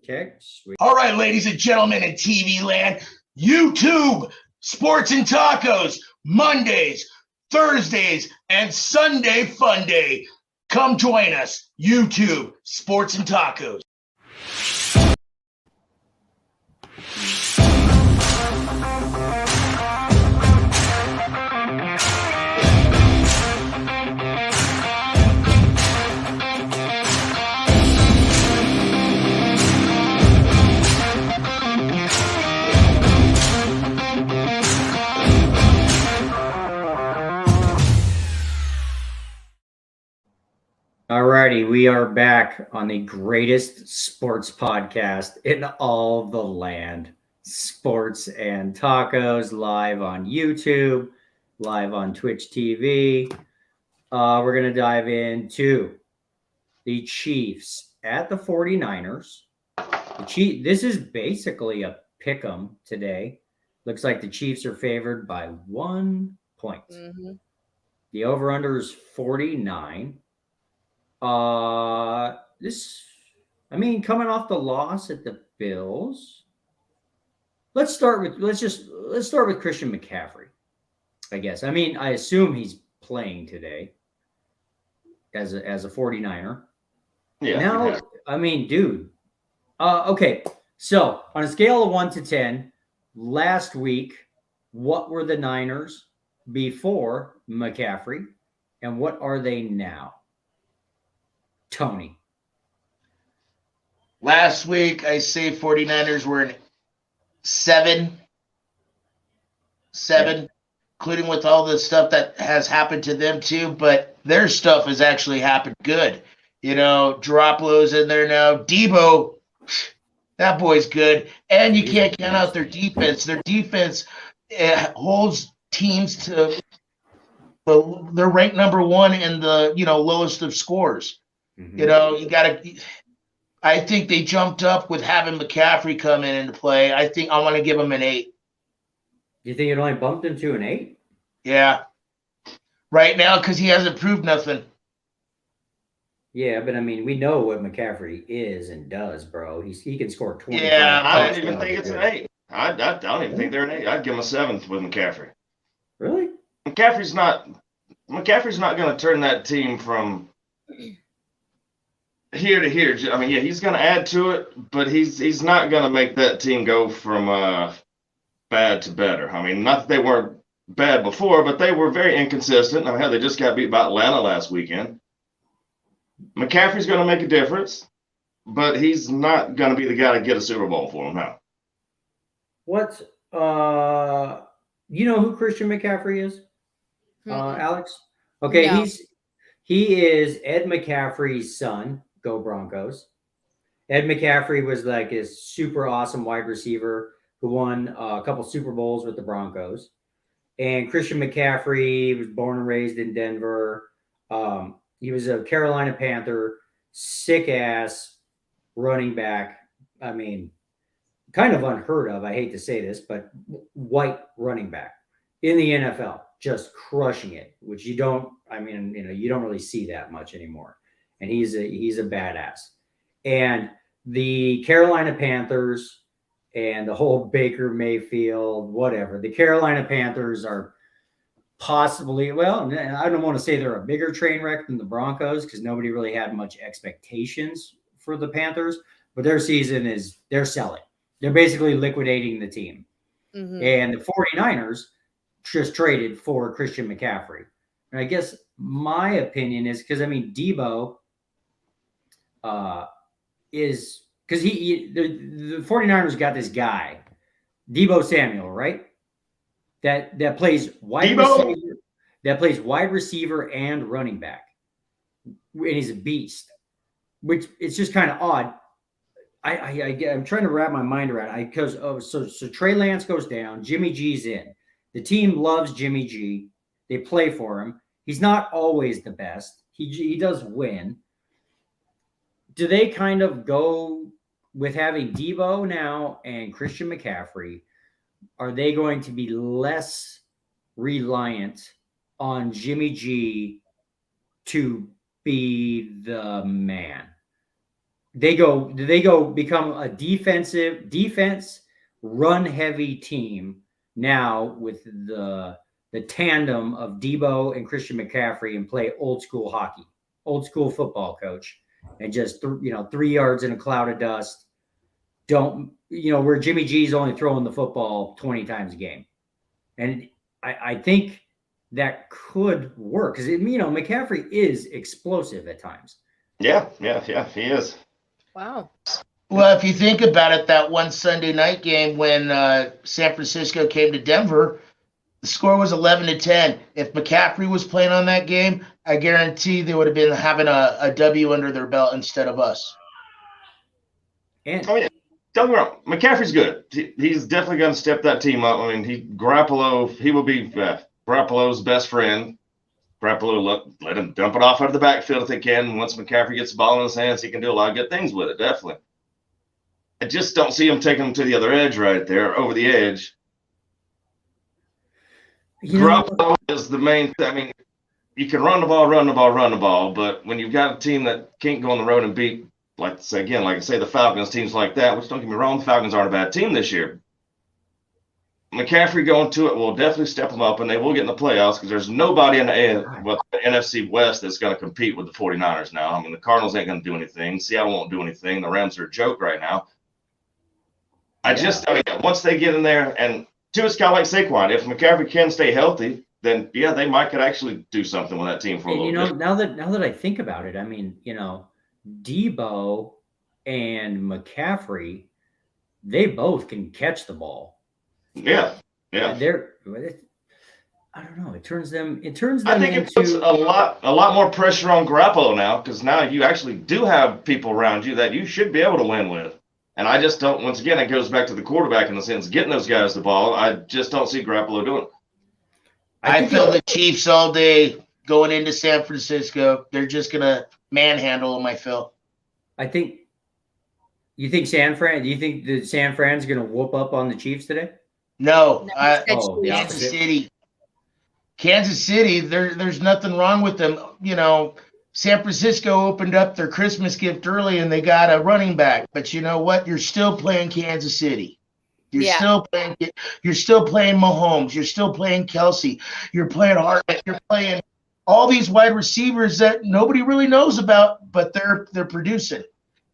Okay, sweet. All right, ladies and gentlemen in TV land, YouTube, Sports and Tacos, Mondays, Thursdays, and Sunday Fun Day. Come join us, YouTube, Sports and Tacos. Alrighty, we are back on the greatest sports podcast in all the land. Sports and Tacos, live on YouTube, live on Twitch TV. We're going to dive into the Chiefs at the 49ers. This is basically a pick 'em today. Looks like the Chiefs are favored by 1 point. Mm-hmm. The over-under is 49. Coming off the loss at the Bills, let's start with Christian McCaffrey, I guess. I mean, I assume he's playing today as a 49er. Yeah. Now, I mean, dude. Okay. So on a scale of 1 to 10, last week, what were the Niners before McCaffrey, and what are they now? Tony. Last week, I say 49ers were in 7, including with all the stuff that has happened to them too, but their stuff has actually happened good. You know, Garoppolo's in there now. Debo, that boy's good. And you can't count out their defense. Their defense holds teams to they're ranked number 1 in the, lowest of scores. Mm-hmm. I think they jumped up with having McCaffrey come in into play. I think I want to give them an 8. Do you think it only bumped him to an 8? Yeah. Right now, because he hasn't proved nothing. Yeah, but I mean, we know what McCaffrey is and does, bro. He can score 25. Yeah, I don't even think it's an 8. I don't even think they're an 8. I'd give him a 7 with McCaffrey. Really? McCaffrey's not going to turn that team from here to here. I mean, yeah, he's going to add to it, but he's not going to make that team go from bad to better. I mean, not that they weren't bad before, but they were very inconsistent. I mean, hell, they just got beat by Atlanta last weekend. McCaffrey's going to make a difference, but he's not going to be the guy to get a Super Bowl for him now. What? You know who Christian McCaffrey is, Alex? Okay, No. he is Ed McCaffrey's son. Go Broncos. Ed McCaffrey was like his super awesome wide receiver who won a couple Super Bowls with the Broncos. And Christian McCaffrey was born and raised in Denver. He was a Carolina Panther, sick ass running back. I mean, kind of unheard of. I hate to say this, but white running back in the NFL, just crushing it, which you don't really see that much anymore. And he's a badass. And the Carolina Panthers and the whole Baker Mayfield, whatever, the Carolina Panthers are possibly, well, I don't want to say they're a bigger train wreck than the Broncos because nobody really had much expectations for the Panthers, but their season they're selling. They're basically liquidating the team. Mm-hmm. And the 49ers just traded for Christian McCaffrey. And I guess my opinion is because, I mean, Debo is – because the 49ers got this guy, Debo Samuel, right? That plays wide receiver, that plays wide receiver and running back. And he's a beast, which it's just kind of odd. I'm trying to wrap my mind around it because so Trey Lance goes down, Jimmy G's in. The team loves Jimmy G. They play for him. He's not always the best. He does win. Do they kind of go with having Debo now and Christian McCaffrey? Are they going to be less reliant on Jimmy G to be the man? Do they go become a defense run heavy team now with the tandem of Debo and Christian McCaffrey and play old school hockey, old school football, coach, and just 3 yards in a cloud of dust. Where Jimmy G's only throwing the football 20 times a game. And I think that could work because, McCaffrey is explosive at times. Yeah, he is. Wow. Well, if you think about it, that one Sunday night game when San Francisco came to Denver, the score was 11-10. If McCaffrey was playing on that game, I guarantee they would have been having a W under their belt instead of us. And don't get me wrong, McCaffrey's good. He's definitely going to step that team up. I mean, he will be Garoppolo's best friend. Garoppolo let him dump it off out of the backfield if they can. Once McCaffrey gets the ball in his hands, he can do a lot of good things with it, definitely. I just don't see him taking him to the other edge right there, over the edge. Garoppolo is the main thing. I mean, you can run the ball, but when you've got a team that can't go on the road and beat, like I say, the Falcons, teams like that, which don't get me wrong, the Falcons aren't a bad team this year. McCaffrey going to it will definitely step them up, and they will get in the playoffs because there's nobody in the NFC West that's going to compete with the 49ers now. I mean, the Cardinals ain't going to do anything. Seattle won't do anything. The Rams are a joke right now. Once they get in there, and it's kind of like Saquon. If McCaffrey can stay healthy, then, yeah, they could actually do something with that team for a little bit. Now that I think about it, I mean, Debo and McCaffrey, they both can catch the ball. Yeah. I don't know. It turns them. I think it puts a lot more pressure on Garoppolo now because now you actually do have people around you that you should be able to win with. And I just don't. Once again, it goes back to the quarterback in the sense getting those guys the ball. I just don't see Garoppolo doing it. I feel the Chiefs all day going into San Francisco. They're just gonna manhandle them. I feel. I think. You think San Fran? Do you think that San Fran's going to whoop up on the Chiefs today? No, Oh, yeah. Kansas City. Kansas City, there's nothing wrong with them. You know, San Francisco opened up their Christmas gift early and they got a running back. But you know what? You're still playing Kansas City. You're still playing Mahomes. You're still playing Kelsey. You're playing Hartman. You're playing all these wide receivers that nobody really knows about, but they're producing.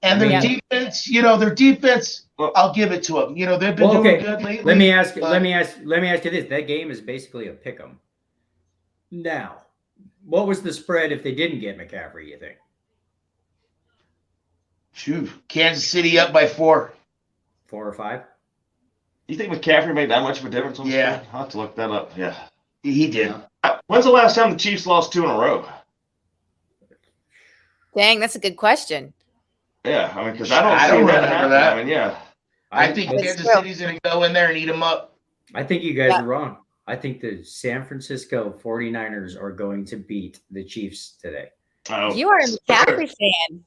And their defense, their defense, I'll give it to them. They've been doing good lately. Let me ask you this. That game is basically a pick 'em. Now, what was the spread if they didn't get McCaffrey, you think? Shoot. Kansas City up by 4. 4 or 5? You think McCaffrey made that much of a difference on the spread? I'll have to look that up. Yeah. He did. When's the last time the Chiefs lost 2 in a row? Dang, that's a good question. Yeah, I mean, because I don't remember that. I mean, yeah. I think Kansas City's going to go in there and eat them up. I think you guys are wrong. I think the San Francisco 49ers are going to beat the Chiefs today. Oh, You are a McCaffrey fan.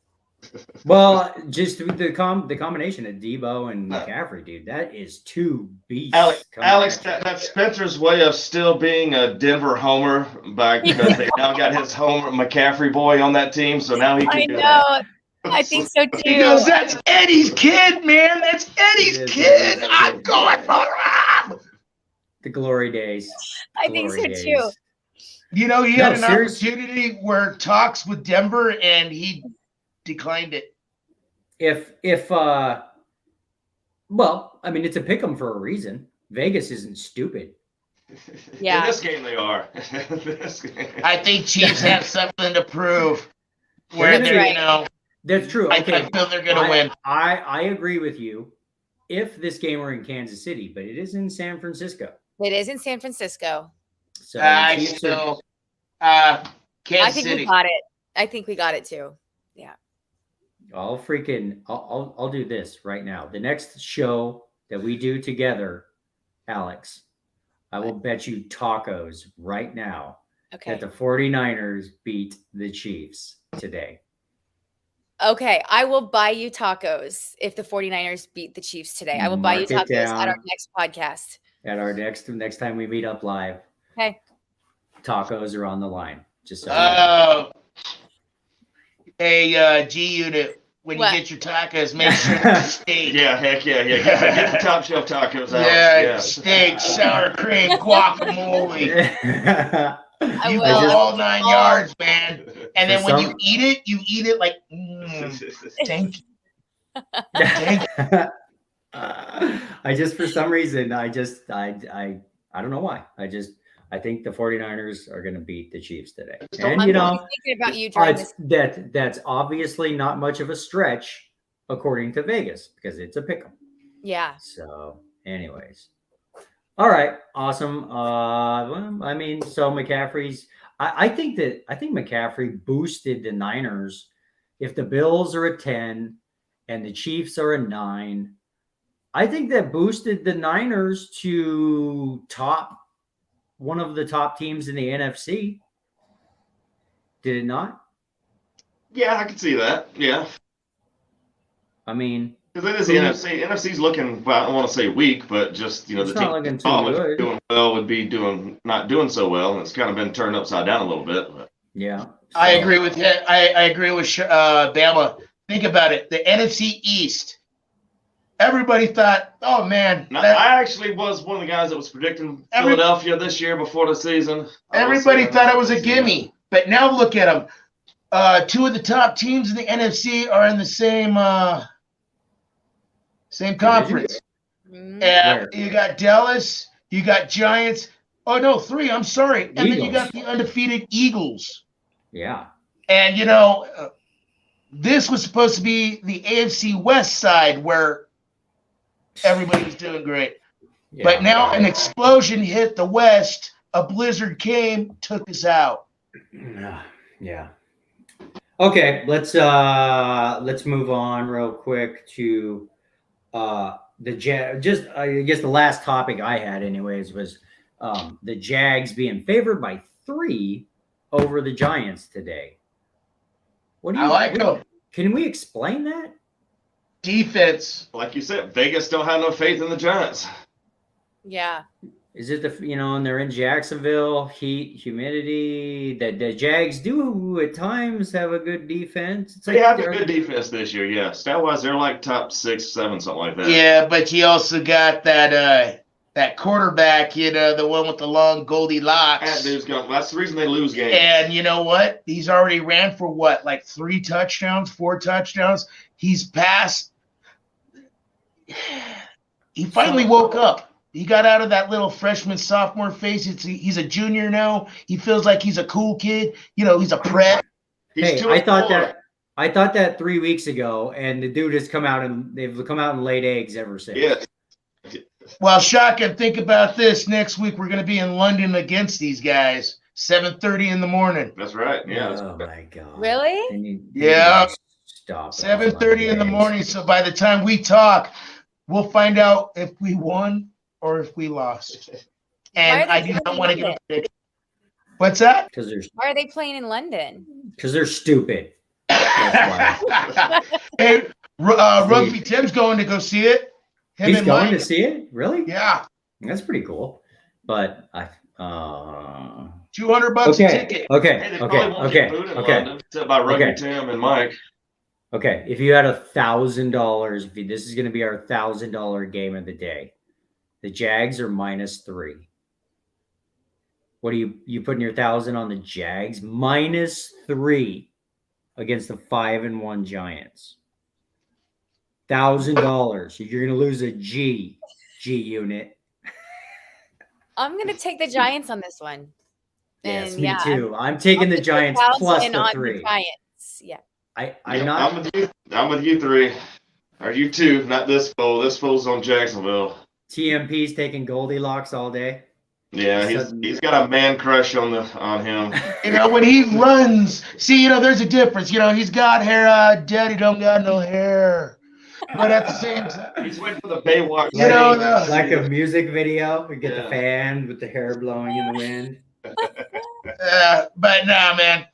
Well, just the combination of Debo and McCaffrey, dude, that is 2 beasts. Alex, that's Spencer's way of still being a Denver homer because they now got his Homer McCaffrey boy on that team, so now he can I do know. that. I think so too. He goes, that's Eddie's kid, man. That's Eddie's kid. I'm going for him. The glory days. I think so too. He had an opportunity where talks with Denver and he declined it. Well, I mean, it's a pick 'em for a reason. Vegas isn't stupid. Yeah. In this game, they are. I think Chiefs have something to prove. Where That's they're, right. That's true. I Okay. feel they're going to win. I agree with you if this game were in Kansas City, but it is in San Francisco. It is in San Francisco. So Kansas I think City. we got it. I think we got it too. Yeah. I'll do this right now. The next show that we do together, Alex, I will bet you tacos right now that the 49ers beat the Chiefs today. Okay, I will buy you tacos if the 49ers beat the Chiefs today. I will buy you tacos at our next podcast. At our next time we meet up live. Okay. Tacos are on the line. Just so Hey, G Unit, when you get your tacos, make sure it's steak. Yeah, heck yeah. Get the top shelf tacos out. Yeah, steak, sour cream, guacamole. I You will. go all 9 yards, man. And then when you eat it like, thank you. For some reason, I don't know why. I think the 49ers are going to beat the Chiefs today. And I'm thinking about you during this. That's obviously not much of a stretch according to Vegas because it's a pick 'em. Yeah. So, anyways. All right, awesome. I mean, so McCaffrey's. I think McCaffrey boosted the Niners. If the Bills are a 10 and the Chiefs are a 9, I think that boosted the Niners to one of the top teams in the NFC. Did it not? Yeah, I can see that. Yeah. I mean, because it is the NFC. NFC's looking, well, I don't want to say weak, but just the team doing well would be not doing so well, and it's kind of been turned upside down a little bit. But. Yeah, so. I agree with him. I agree with Bama. Think about it. The NFC East. Everybody thought, oh man. I actually was one of the guys that was predicting Philadelphia this year before the season. Everybody thought it was a gimme, but now look at them. 2 of the top teams in the NFC are in the same conference. And you got Dallas, you got Giants. Oh no, 3. I'm sorry. And then you got the undefeated Eagles. Yeah. And this was supposed to be the AFC West side where everybody was doing great. Yeah, but now an explosion hit the West. A blizzard came, took us out. Yeah. Okay, let's move on real quick to the Jags. I guess the last topic I had, anyways, was the Jags being favored by 3 over the Giants today. I like them. Can we explain that? Defense. Like you said, Vegas don't have no faith in the Giants. Yeah. Is it and they're in Jacksonville, heat, humidity. That the Jags do at times have a good defense. It's They have a they're- good defense this year, yeah. Stat-wise, they're like top 6, 7, something like that. Yeah, but you also got that quarterback, the one with the long Goldilocks. That dude's gonna, that's the reason they lose games. And you know what? He's already ran for what, like 3 touchdowns, 4 touchdowns. He's passed. He finally woke up. He got out of that little freshman, sophomore phase. He's a junior now. He feels like he's a cool kid. He's a prep. He's Hey, I thought that 3 weeks ago, and the dude has come out and they've come out and laid eggs ever since. Yes. Well, Shotgun, think about this. Next week, we're going to be in London against these guys, 7:30 in the morning. That's right. Yeah. Oh my god. Really? Yeah. Stop. 7:30 in the morning. So by the time we talk, we'll find out if we won or if we lost. And Why are I they do not playing want to in give a London? prediction. What's that? Why are they playing in London? Because they're stupid. That's Hey, Rugby Tim's going to go see it. Him He's and going Mike. to see it? Really? Yeah, That's pretty cool. But $200 a ticket. Hey, they probably won't get booed in London, except by Rugby Okay. Tim and Mike. Okay, if you had $1,000, this is going to be our $1,000 game of the day. The Jags are -3. What are you putting your 1,000 on the Jags? -3 against the 5-1 Giants. $1,000. You're going to lose a G unit. I'm gonna take the Giants on this one. Yes, And me yeah, too. I'm taking the I'll take Giants 1,000 plus the on 3. Giants. Yeah. I'm with you. I'm with you 3. Or you 2, not this fool. This fool's on Jacksonville. TMP's taking Goldilocks all day. Yeah, he's got a man crush on him. When he runs, see, there's a difference. He's got hair. Daddy don't got no hair. But at the same time, He's waiting for the Baywatch. Like a music video, we get Yeah. the fan with the hair blowing in the wind. but nah, man.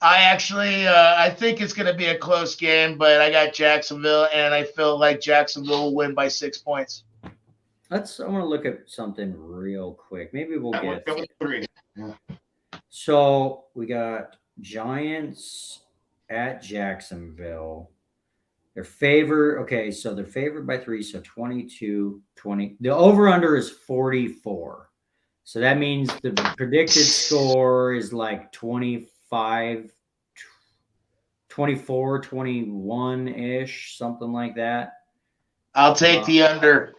I think it's going to be a close game, but I got Jacksonville, and I feel like Jacksonville will win by 6 points. I want to look at something real quick. Maybe we'll I'm get. going with 3. So we got Giants at Jacksonville. They're favored. Okay, so they're favored by 3. So 22-20. The over-under is 44. So that means the predicted score is like 25, 24, 21-ish, something like that. I'll take the under.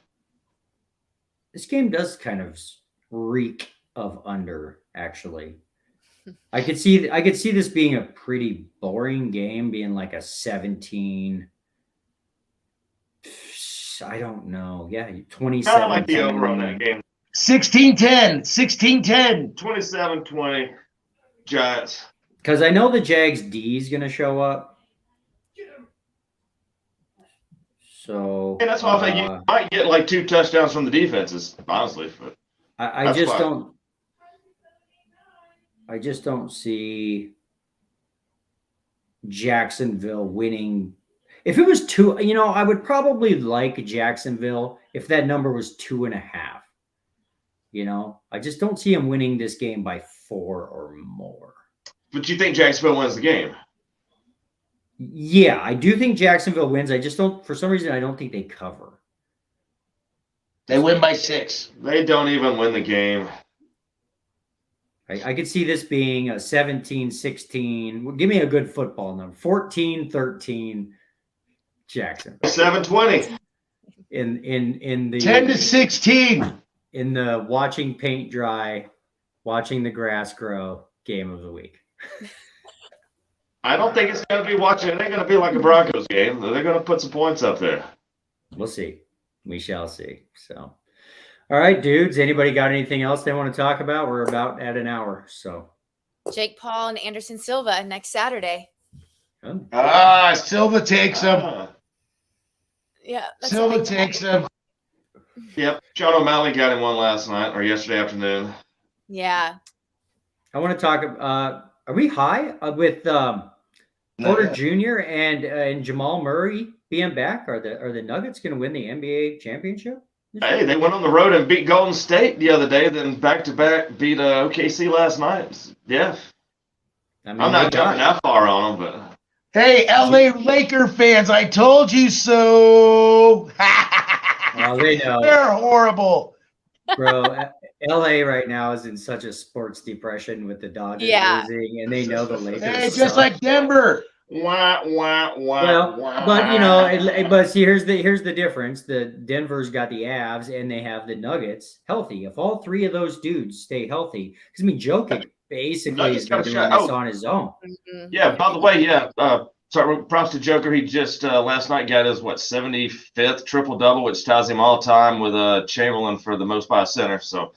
This game does kind of reek of under, actually. I could see this being a pretty boring game, being like a 17. I don't know. Yeah, 27. Kind of like the over on that game. 16-10. 16-10. 27-20 Giants. Because I know the Jags D is going to show up. So And that's why I think you might get like 2 touchdowns from the defenses, honestly. But I just don't. I just don't see Jacksonville winning. If it was 2, I would probably like Jacksonville if that number was 2.5. I just don't see him winning this game by 4 or more. But you think Jacksonville wins the game? Yeah, I do think Jacksonville wins. I just don't, for some reason, I don't think they cover. They win by 6. They don't even win the game. I could see this being a 17-16. Well, give me a good football number. 14-13 Jacksonville. 7-20. In the 10-16. in the watching paint dry, watching the grass grow game of the week. I don't think it's going to be watching. It ain't going to be like a Broncos game. They're going to put some points up there. We'll see. We shall see. So, all right, dudes. Anybody got anything else they want to talk about? We're about at an hour. So, Jake Paul and Anderson Silva next Saturday. Silva takes him. Yeah. that's Silva what I- takes him. Yep. Sean O'Malley got him one last night or yesterday afternoon. Yeah. I want to talk. Are we high with Porter Jr. and Jamal Murray being back? Are the Nuggets going to win the NBA championship? Hey, they went on the road and beat Golden State the other day, then back-to-back beat OKC last night. Yeah. I mean, I'm not jumping that far on them, but Hey, LA Laker fans, I told you so. Well, they know. They're horrible. Bro, LA right now is in such a sports depression with the Dodgers losing, and they know the Lakers. Hey, just like Denver. wah, wah, wah, Well, wah. but you know, but see, here's the difference. The Denver's got the Avs, and they have the Nuggets healthy. If all three of those dudes stay healthy, because I mean, Jokic basically Nuggets has been got a doing shot. this on his own. Yeah, by the way, sorry, props to Joker. He just last night got his 75th triple double, which ties him all time with Chamberlain for the most by a center. So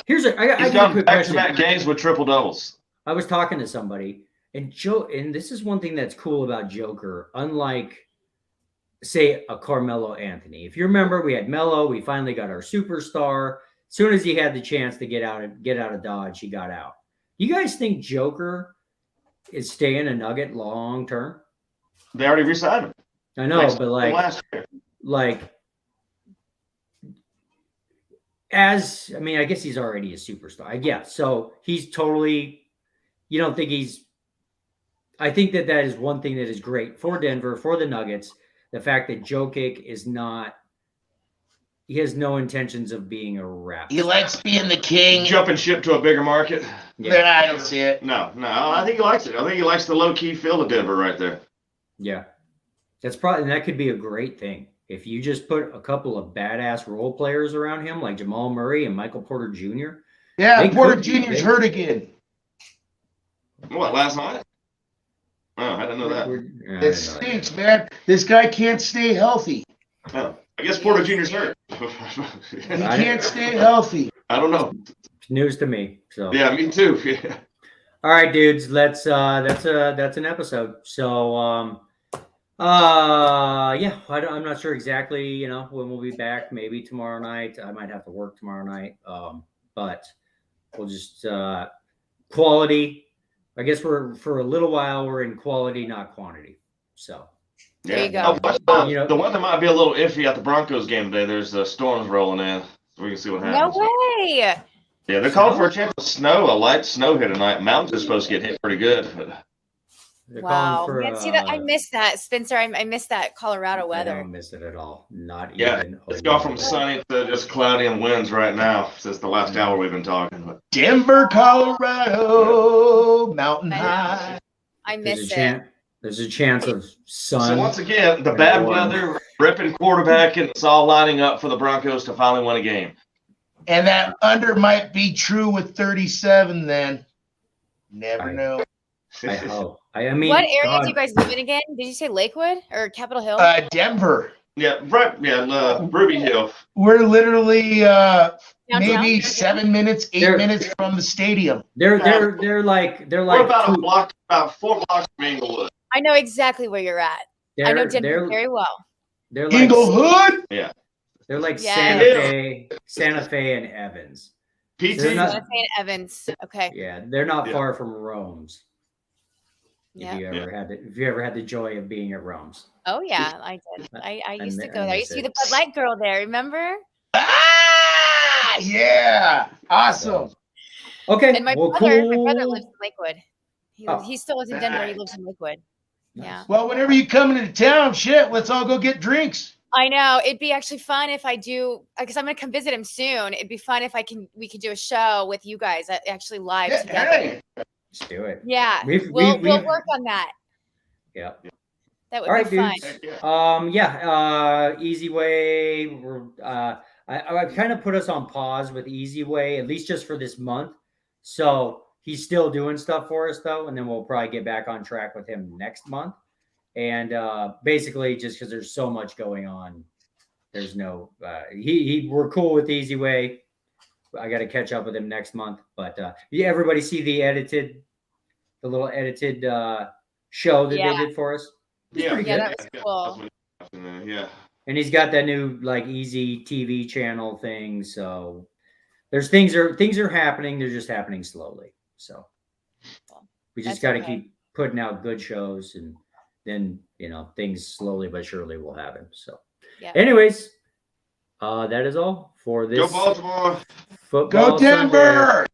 Here's I he's got a done quick back-to-back question. games with triple doubles. I was talking to somebody, and this is one thing that's cool about Joker, unlike say a Carmelo Anthony. If you remember, we had Melo, we finally got our superstar. As soon as he had the chance to get out of Dodge, he got out. You guys think Joker is staying a Nugget long term? They already re-signed him. I know, Next but last year. I guess he's already a superstar. I guess. So he's totally, you don't think he's, I think that is one thing that is great for Denver, for the Nuggets. The fact that Jokic is not, he has no intentions of being a rep. He likes being the king. Jumping ship to a bigger market. Yeah, I don't see it. No, I think he likes it. I think he likes the low-key feel of Denver right there. Yeah. And that could be a great thing. If you just put a couple of badass role players around him, like Jamal Murray and Michael Porter Jr. Yeah, They Porter could be Jr.'s big. hurt again. What, last night? Oh, I didn't know that. It stinks, man. This guy can't stay healthy. Oh, I guess Porter Jr.'s hurt. He can't stay healthy. I don't know. News to me. So Yeah, me too. Yeah. all right, dudes. That's an episode. So yeah, I'm not sure exactly, when we'll be back. Maybe tomorrow night. I might have to work tomorrow night. But we'll just quality. I guess for a little while we're in quality, not quantity. So There you go. The weather might be a little iffy at the Broncos game today. There's storms rolling in. So we can see what No happens. way. Yeah, they're calling for a chance of snow, a light snow here tonight. Mountains are supposed to get hit pretty good. they're Wow. calling for, Man, see that? I missed that, Spencer. I missed that Colorado I weather. don't miss it at all. Not Yeah, even. it's a gone from little. sunny to just cloudy and winds right now since the last hour we've been talking. But Denver, Colorado, mountain high. I There's miss a it. chance. There's a chance of sun. so once again, the bad weather, ripping quarterback, and it's all lining up for the Broncos to finally win a game. And that under might be true with 37 then. Never know. I hope. I mean, What area God, do you guys live in again? Did you say Lakewood or Capitol Hill? Denver. Yeah, right. Yeah, Ruby Hill. We're literally Downtown? maybe 7 minutes, 8 They're- minutes from the stadium. they're like We're about 4 blocks from Inglewood. I know exactly where you're at. I know Denver they're very well. they're like Inglewood? they're like Yeah. Santa Fe and Evans. PT. They're not- St. Evans. Okay. Yeah, they're not Yeah. far from Rome's. Yeah. If you ever had the joy of being at Rome's. Oh yeah, I did. I used to go there. I used to be the miss Bud Light girl there. Remember? Ah, yeah. Awesome. Okay. And my well, brother cool. lives in Lakewood. Oh. He still lives in Denver. He lives in Lakewood. Yeah. Well, whenever you come into town, shit, let's all go get drinks. I know. It'd be actually fun if I do, because I'm gonna come visit him soon. It'd be fun if we could do a show with you guys actually live Yeah, together. hey. Let's do it. Yeah. We've- we'll we've- work on that. Yeah. That would All right, be fun. dudes. Easy Way. I kind of put us on pause with Easy Way, at least just for this month. So he's still doing stuff for us though, and then we'll probably get back on track with him next month. And basically, just because there's so much going on, there's no we're cool with Easy Way. I got to catch up with him next month. But everybody see the little edited show that they did for us. It's pretty good. that was cool. Yeah. And he's got that new like Easy TV channel thing. So there's things are happening. They're just happening slowly. So we just That's got to okay. keep putting out good shows, and then things slowly but surely will happen. So Yeah. anyways, That is all for this Go Baltimore. football Go Denver.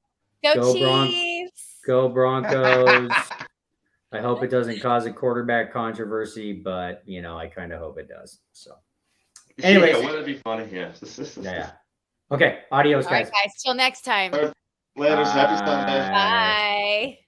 Go, Go Chiefs. Go Broncos. I hope it doesn't cause a quarterback controversy, but I kind of hope it does. So, anyways, wouldn't it be funny? Yeah. yeah. Okay. Adios, All guys. right, guys. Till next time. Later. Happy Sunday. Bye.